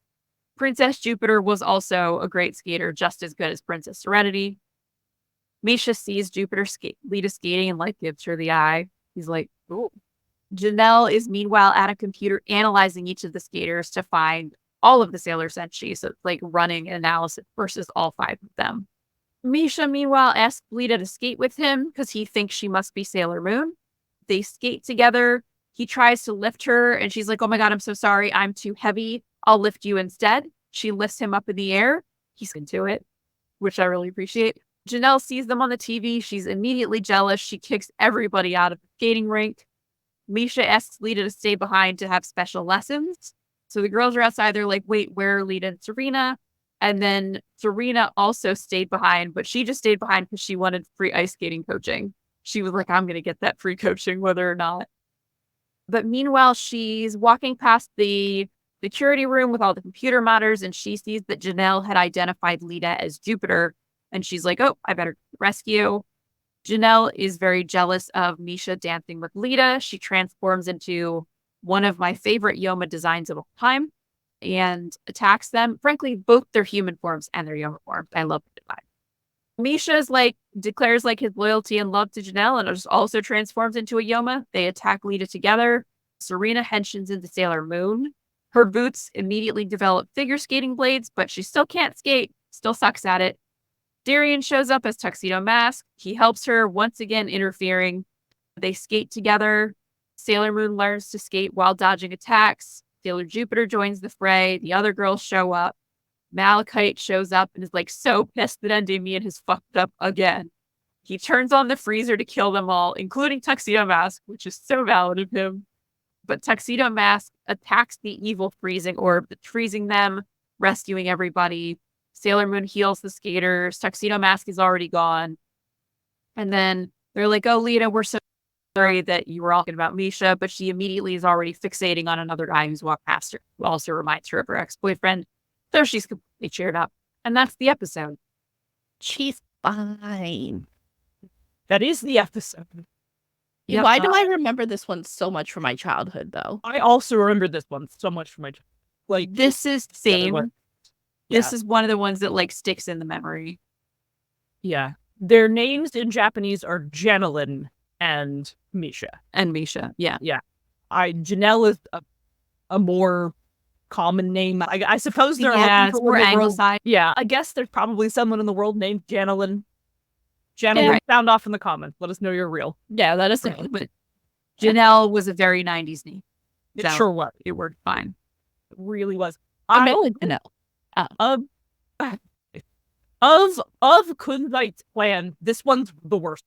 Princess Jupiter was also a great skater, just as good as Princess Serenity. Misha sees Lita skating and gives her the eye. He's like, ooh. Janelle is meanwhile at a computer analyzing each of the skaters to find all of the Sailor Senshi. So it's running an analysis versus all 5 of them. Misha, meanwhile, asks Lita to skate with him because he thinks she must be Sailor Moon. They skate together. He tries to lift her and she's like, oh my God, I'm so sorry. I'm too heavy. I'll lift you instead. She lifts him up in the air. He's into it, which I really appreciate. Janelle sees them on the TV. She's immediately jealous. She kicks everybody out of the skating rink. Misha asks Lita to stay behind to have special lessons. So the girls are outside. They're like, wait, where are Lita and Serena? And then Serena also stayed behind, but she just stayed behind because she wanted free ice skating coaching. She was like, I'm going to get that free coaching whether or not. But meanwhile, she's walking past the security room with all the computer monitors, and she sees that Janelle had identified Lita as Jupiter. And she's like, oh, I better rescue. Janelle is very jealous of Misha dancing with Lita. She transforms into one of my favorite Yoma designs of all time and attacks them. Frankly, both their human forms and their Yoma forms. I love the design. Misha's declares his loyalty and love to Janelle and also transforms into a Yoma. They attack Lita together. Serena henshins into Sailor Moon. Her boots immediately develop figure skating blades, but she still can't skate, still sucks at it. Darien shows up as Tuxedo Mask. He helps her, once again interfering. They skate together. Sailor Moon learns to skate while dodging attacks. Sailor Jupiter joins the fray. The other girls show up. Malachite shows up and is so pissed that Endymion has fucked up again. He turns on the freezer to kill them all, including Tuxedo Mask, which is so valid of him. But Tuxedo Mask attacks the evil freezing orb that's freezing them, rescuing everybody. Sailor Moon heals the skaters. Tuxedo Mask is already gone. And then they're like, oh, Lita, we're so sorry that you were talking about Misha, but she immediately is already fixating on another guy who's walked past her, who also reminds her of her ex-boyfriend. So she's completely cheered up. And that's the episode. She's fine. That is the episode. Yep. Why do I remember this one so much from my childhood, though? I also remember this one so much from my childhood. This is the same. Yeah. This is one of the ones that sticks in the memory. Yeah. Their names in Japanese are Janelin and Misha. Yeah. Yeah. Janelle is a more common name. I suppose there are people more in the world. anglicized. Yeah. I guess there's probably someone in the world named Janelin. Janelin, Yeah. sound off in the comments. Let us know you're real. Yeah, that is Right. But Janelle was a very 90s name. It sure was. It worked fine. It really was. I know. Of Kunzite's plan, this one's the worst.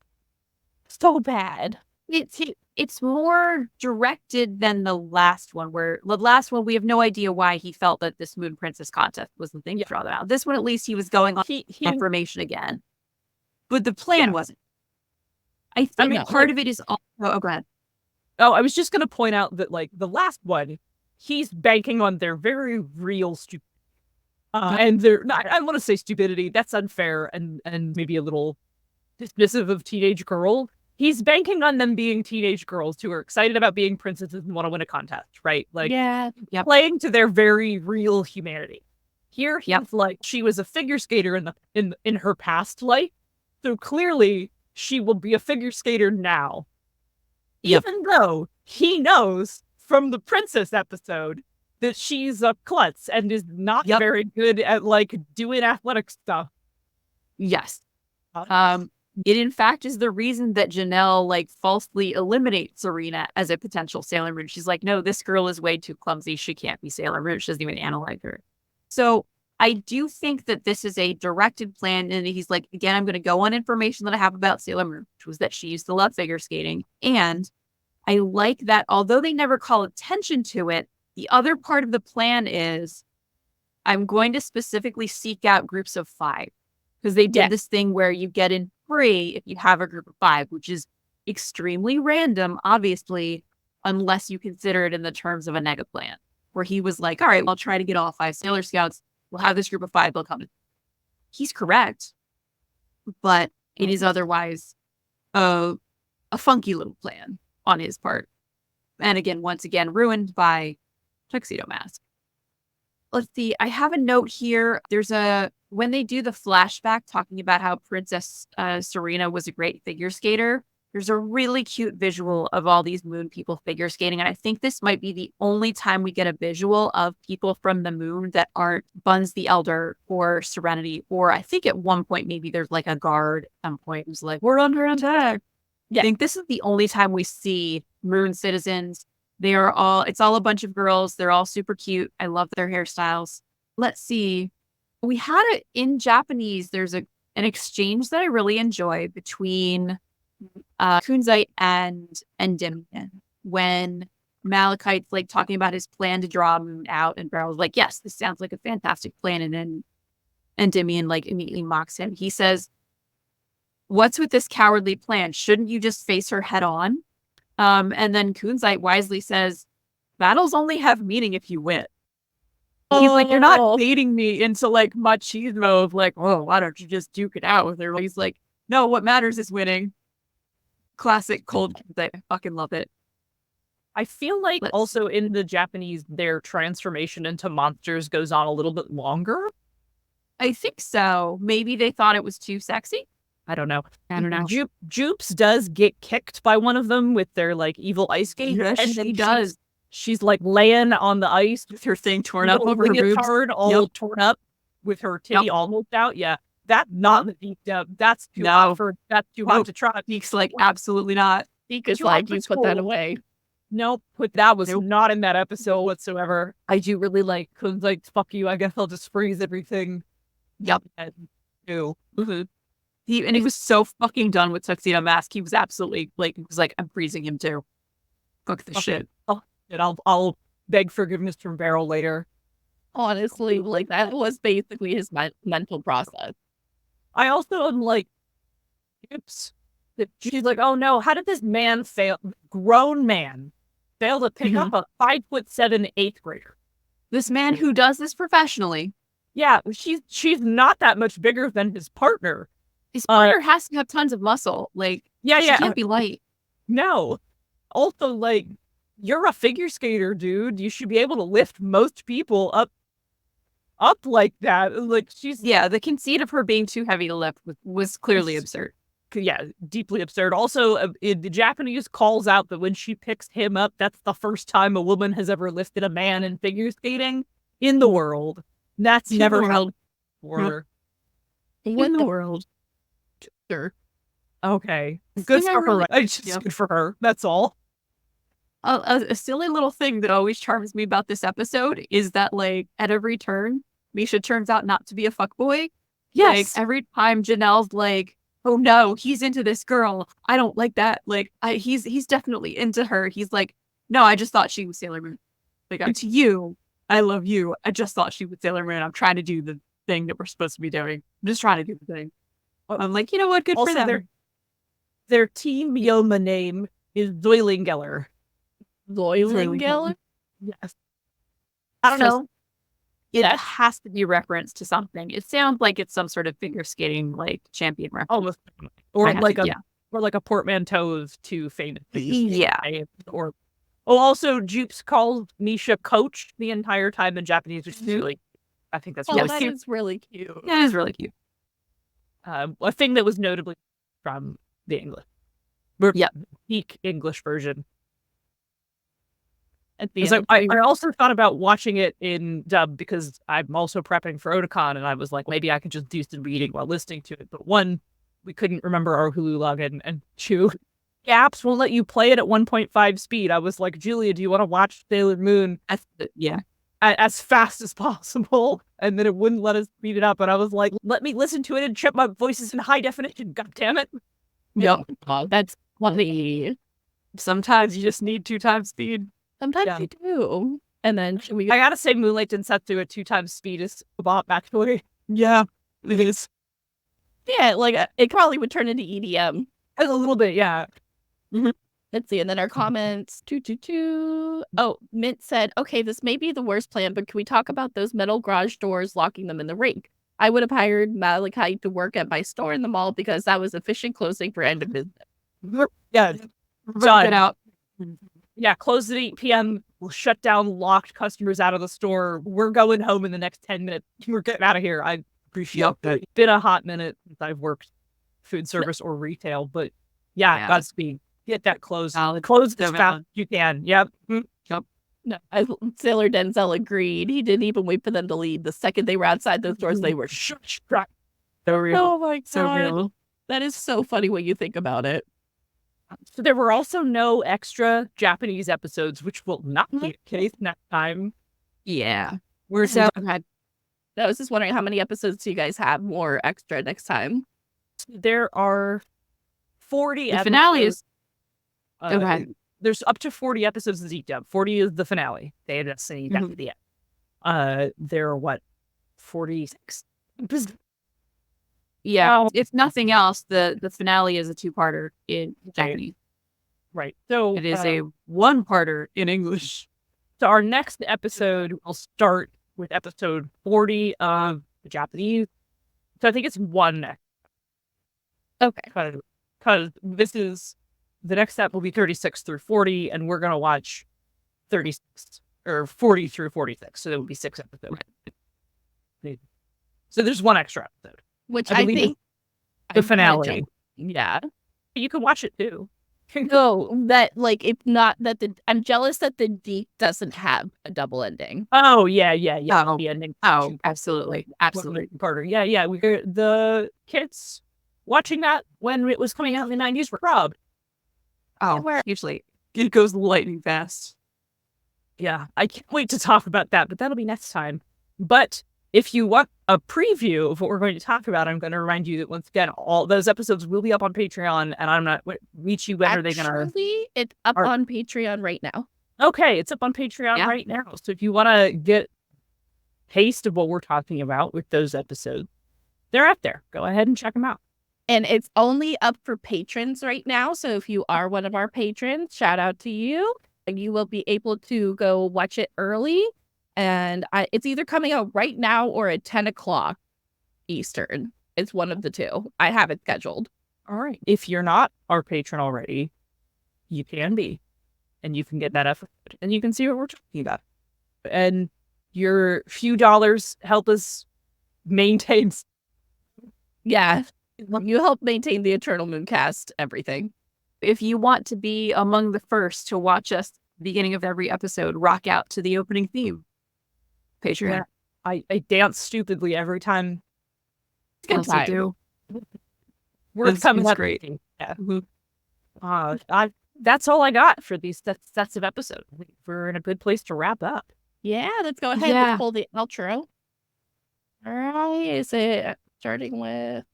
So bad. It's more directed than the last one, where the last one we have no idea why he felt that this Moon Princess contest was the thing to draw them out. This one, at least, he was going on information again, but the plan wasn't. I think part of it is also. Oh, go ahead. Oh, I was just going to point out that the last one, he's banking on their very real stupidity. And they're not, I want to say stupidity. That's unfair and maybe a little dismissive of teenage girl. He's banking on them being teenage girls who are excited about being princesses and want to win a contest, right? Playing to their very real humanity. Here, he's she was a figure skater in her past life, so clearly she will be a figure skater now. Even though he knows from the princess episode that she's a klutz and is not very good at like doing athletic stuff. Yes. It in fact is the reason that Janelle like falsely eliminates Serena as a potential Sailor Moon. She's like, no, this girl is way too clumsy. She can't be Sailor Moon. She doesn't even analyze her. So I do think that this is a directed plan. And he's like, again, I'm going to go on information that I have about Sailor Moon, which was that she used to love figure skating. And I like that although they never call attention to it, the other part of the plan is I'm going to specifically seek out groups of 5. Because they did this thing where you get in free if you have a group of 5, which is extremely random, obviously, unless you consider it in the terms of a nega plan, where he was like, all right, well, I'll try to get all 5 Sailor Scouts. We'll have this group of 5. They'll come. He's correct, but it is otherwise a funky little plan on his part. And again, once again, ruined by Tuxedo Mask. Let's see. I have a note here. When they do the flashback talking about how Princess Serena was a great figure skater, there's a really cute visual of all these moon people figure skating. And I think this might be the only time we get a visual of people from the moon that aren't Buns the Elder or Serenity. Or I think at one point, maybe there's like a guard at some point who's like, we're under attack. Yeah. I think this is the only time we see moon citizens. It's all a bunch of girls. They're all super cute. I love their hairstyles. Let's see. We had it in Japanese. There's an exchange that I really enjoy between Kunzite and Endymion when Malachite's like talking about his plan to draw a moon out, and Beryl's like, yes, this sounds like a fantastic plan. And then Endymion like immediately mocks him. He says, what's with this cowardly plan? Shouldn't you just face her head on? And then Kunzite wisely says, battles only have meaning if you win. He's like, you're not baiting me into like machismo of like, oh, why don't you just duke it out with her? He's like, no, what matters is winning. Classic cold Kunzite. I fucking love it. I feel like also in the Japanese, their transformation into monsters goes on a little bit longer. I think so. Maybe they thought it was too sexy. I don't know. Jupes does get kicked by one of them with their like evil ice skate. Yes, and she does. She's like laying on the ice with her thing torn up over her boobs. All torn up with her titty almost out. Yeah. That's not the deep dub. That's too hot to try. DiC's like, absolutely not. DiC is like, you put that away. Nope, that was not in that episode whatsoever. I do really like like, fuck you, I guess I'll just freeze everything. Yep. And do. He was so fucking done with Tuxedo Mask. He was absolutely like, I'm freezing him too. Fuck this shit. I'll beg forgiveness from Beryl later. Honestly, like that was basically his mental process. I also am like, oops. She's like, oh no, how did this grown man fail to pick up a 5'7" 8th grader? This man who does this professionally. Yeah, she's not that much bigger than his partner. His partner has to have tons of muscle. Like, she can't be light. No. Also, like, you're a figure skater, dude. You should be able to lift most people up like that. Like, the conceit of her being too heavy to lift was clearly absurd. Yeah, deeply absurd. Also, the Japanese calls out that when she picks him up, that's the first time a woman has ever lifted a man in figure skating in the world. That's never held before. In the world. Sure. Okay. Good for her. It's just good for her. That's all. A silly little thing that always charms me about this episode is that, like, at every turn, Misha turns out not to be a fuckboy. Yes. Like, every time Janelle's like, oh no, he's into this girl. I don't like that. Like, he's definitely into her. He's like, no, I just thought she was Sailor Moon. Like, I'm to you. I love you. I just thought she was Sailor Moon. I'm trying to do the thing that we're supposed to be doing. I'm just trying to do the thing. I'm like, you know what? Good also, for them. Their team Yoma name is Zoilingeller. Zoilingeller? Yes. I don't know. It has to be referenced to something. It sounds like it's some sort of figure skating like champion reference. Almost. Or like a portmanteaus to famous. Yeah. Or also Jupes calls Misha coach the entire time in Japanese, which is really, I think that's really cute. That is really cute. Yeah, it is really cute. A thing that was notably from the English. Peak English version. at the So end. I also thought about watching it in dub because I'm also prepping for Otakon, and I was like, maybe I could just do some reading while listening to it. But one, we couldn't remember our Hulu login, and two, the apps won't let you play it at 1.5 speed. I was like, Julia, do you want to watch Sailor Moon as fast as possible? And then it wouldn't let us speed it up, and I was like, let me listen to it and check my voices in high definition. God damn it! Yep. Oh, that's funny. Sometimes you just need 2x speed. Sometimes you do. And then I gotta say, Moonlight Densetsu at 2x speed is a bot actually. Yeah, it is. Yeah, like it probably would turn into EDM. A little bit, yeah. Let's see. And then our comments. Oh, Mint said, okay, this may be the worst plan, but can we talk about those metal garage doors locking them in the rink? I would have hired Malachi to work at my store in the mall because that was efficient closing for end of business. Yeah. Get out. Yeah, close at 8 p.m. We'll shut down locked customers out of the store. We're going home in the next 10 minutes. We're getting out of here. I appreciate that. It's been a hot minute since I've worked food service or retail, but yeah. Godspeed. Get that closed. Close as fast as you can. Yep. No, Sailor Denzel agreed. He didn't even wait for them to leave. The second they were outside those doors, they were shut. So real. Oh my God. So real. That is so funny when you think about it. So there were also no extra Japanese episodes, which will not be the case next time. Yeah. We're so I was just wondering how many episodes do you guys have more extra next time? There are 40 The episodes. finale is There's up to 40 episodes in Zeke Dub. 40 is the finale. They ended up saying that at the end. There are what? 46? Yeah. If nothing else, the finale is a 2-parter in Japanese. Right. So It is a 1-parter in English. So our next episode will start with episode 40 of the Japanese. So I think it's one next. Okay. Because this is the next step will be 36 through 40, and we're gonna watch 36 or 40 through 46. So there will be 6 episodes. So there's one extra episode, Which I I believe think the finale. Yeah. You can watch it too. No, that like it's not that I'm jealous that the DiC doesn't have a double ending. Oh yeah. Oh. The ending. Oh, absolutely. Carter. Yeah. We the kids watching that when it was coming out in the 90s were robbed. Oh, usually it goes lightning fast. Yeah, I can't wait to talk about that, but that'll be next time. But if you want a preview of what we're going to talk about, I'm going to remind you that once again, all those episodes will be up on Patreon, and I'm not Michi. When are they going to? Actually, it's up on Patreon right now. Okay, it's up on Patreon right now. So if you want to get a taste of what we're talking about with those episodes, they're out there. Go ahead and check them out. And it's only up for patrons right now. So if you are one of our patrons, shout out to you. And you will be able to go watch it early. And it's either coming out right now or at 10 o'clock Eastern. It's one of the two. I have it scheduled. All right. If you're not our patron already, you can be. And you can get that episode. And you can see what we're talking about. And your few dollars help us maintain. Yeah. You help maintain the Eternal Mooncast, everything. If you want to be among the first to watch us beginning of every episode, rock out to the opening theme. Patreon. Yeah. I dance stupidly every time. Yes, I do. We're coming it's up. great. Yeah. That's all I got for these sets of episodes. We're in a good place to wrap up. Yeah, let's go ahead and pull the outro. All right, is it starting with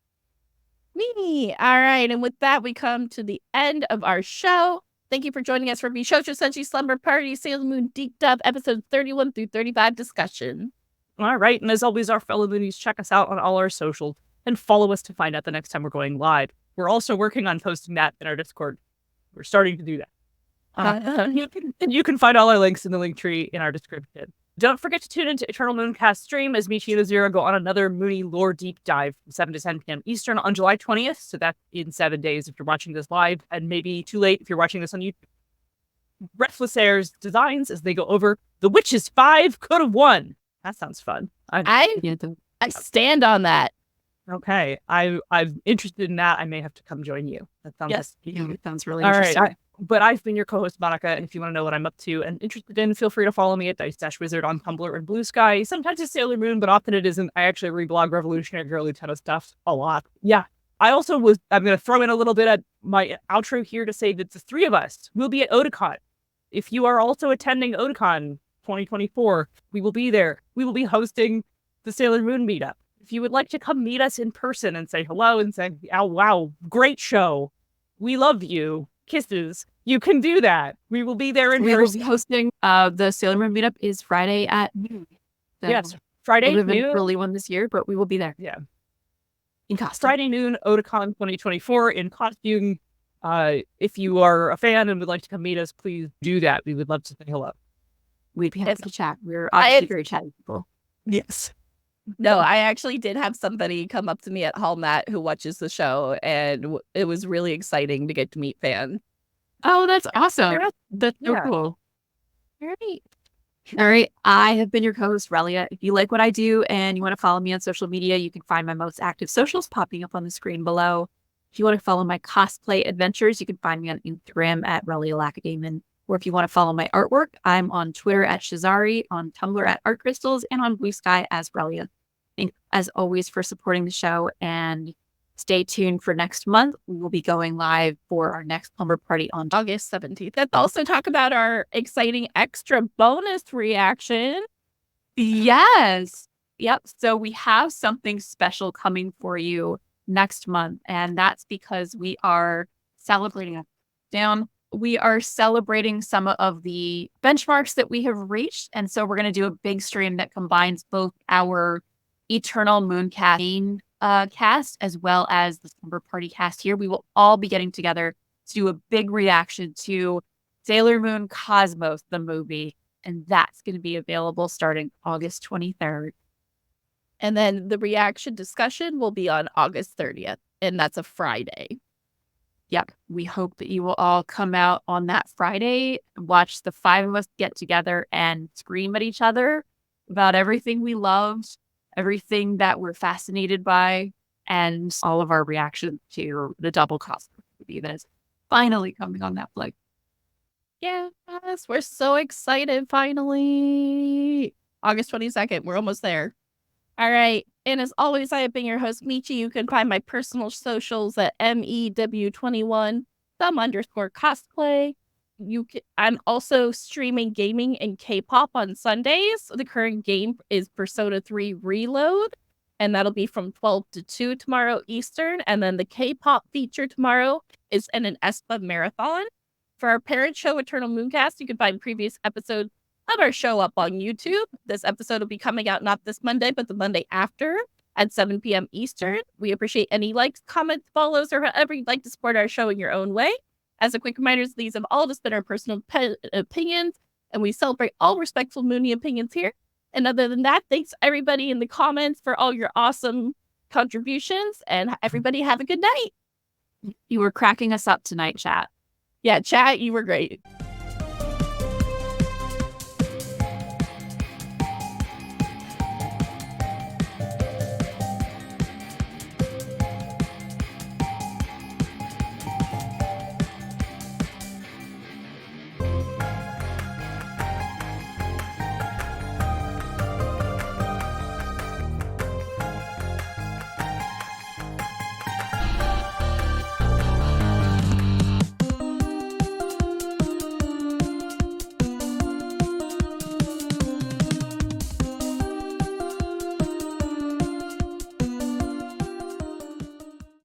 me? All right, and with that, we come to the end of our show. Thank you for joining us for Bishoujo Senshi Slumber Party Sailor Moon DiC Dub episodes 31 through 35 discussion. All right, and as always, our fellow Moonies, check us out on all our socials and follow us to find out the next time we're going live. We're also working on posting that in our Discord. We're starting to do that. You can find all our links in the link tree in our description. Don't forget to tune into Eternal Mooncast stream as Michi and Azura go on another Moony lore deep dive from 7 to 10 p.m. Eastern on July 20th. So that's in 7 days if you're watching this live, and maybe too late if you're watching this on YouTube. Breathless Air's designs as they go over The Witches 5 Could Have Won. That sounds fun. I stand on that. Okay. I'm interested in that. I may have to come join you. That sounds It sounds really all interesting. right. But I've been your co-host, Monica, and if you want to know what I'm up to and interested in, feel free to follow me at Dice-Wizard on Tumblr and Blue Sky. Sometimes it's Sailor Moon, but often it isn't. I actually reblog Revolutionary Girly Tennis stuff a lot. Yeah. I'm going to throw in a little bit at my outro here to say that the three of us will be at Otakon. If you are also attending Otakon 2024, we will be there. We will be hosting the Sailor Moon meetup. If you would like to come meet us in person and say hello and say, oh, wow, great show. We love you. Kisses. You can do that. We will be there in We will person. be hosting the Sailor Moon meetup is Friday at noon. So Yes, Friday we have an noon. early one this year, but we will be there. Yeah. In costume. Friday noon, Otakon 2024 in costume. If you are a fan and would like to come meet us, please do that. We would love to say hello. We'd be happy to chat. We're obviously very chatty people. Yes. No, I actually did have somebody come up to me at Hallmat who watches the show, and it was really exciting to get to meet fans. Oh, that's awesome. That's so Yeah. cool. Great. All right. I have been your co-host, Relia. If you like what I do and you want to follow me on social media, you can find my most active socials popping up on the screen below. If you want to follow my cosplay adventures, you can find me on Instagram at Relia Lacademon. Or if you want to follow my artwork, I'm on Twitter at Shazari, on Tumblr at Art Crystals, and on Blue Sky as Relia. Thanks, as always, for supporting the show, and stay tuned for next month. We will be going live for our next Slumber Party on August 17th. Let's also talk about our exciting extra bonus reaction. Yes. Yep. So we have something special coming for you next month, and that's because we are celebrating We are celebrating some of the benchmarks that we have reached, and so we're going to do a big stream that combines both our Eternal Mooncast main cast as well as the Slumber Party cast here. We will all be getting together to do a big reaction to Sailor Moon Cosmos, the movie, and that's going to be available starting August 23rd. And then the reaction discussion will be on August 30th, and that's a Friday. Yep. We hope that you will all come out on that Friday, watch the five of us get together and scream at each other about everything we loved, everything that we're fascinated by, and all of our reactions to the double Cosmos movie that is finally coming on Netflix. Yes, we're so excited. Finally, August 22nd. We're almost there. All right. And as always, I have been your host, Michi. You can find my personal socials at MEW21, _cosplay. I'm also streaming gaming and K-pop on Sundays. The current game is Persona 3 Reload, and that'll be from 12 to 2 tomorrow Eastern. And then the K-pop feature tomorrow is an Espa Marathon. For our parent show, Eternal Mooncast, you can find previous episodes of our show up on YouTube. This episode will be coming out not this Monday, but the Monday after at 7 p.m. Eastern. We appreciate any likes, comments, follows, or however you'd like to support our show in your own way. As a quick reminder, these have all just been our personal opinions, and we celebrate all respectful Mooney opinions here. And other than that, thanks everybody in the comments for all your awesome contributions, and everybody have a good night. You were cracking us up tonight, chat. Yeah, chat, you were great.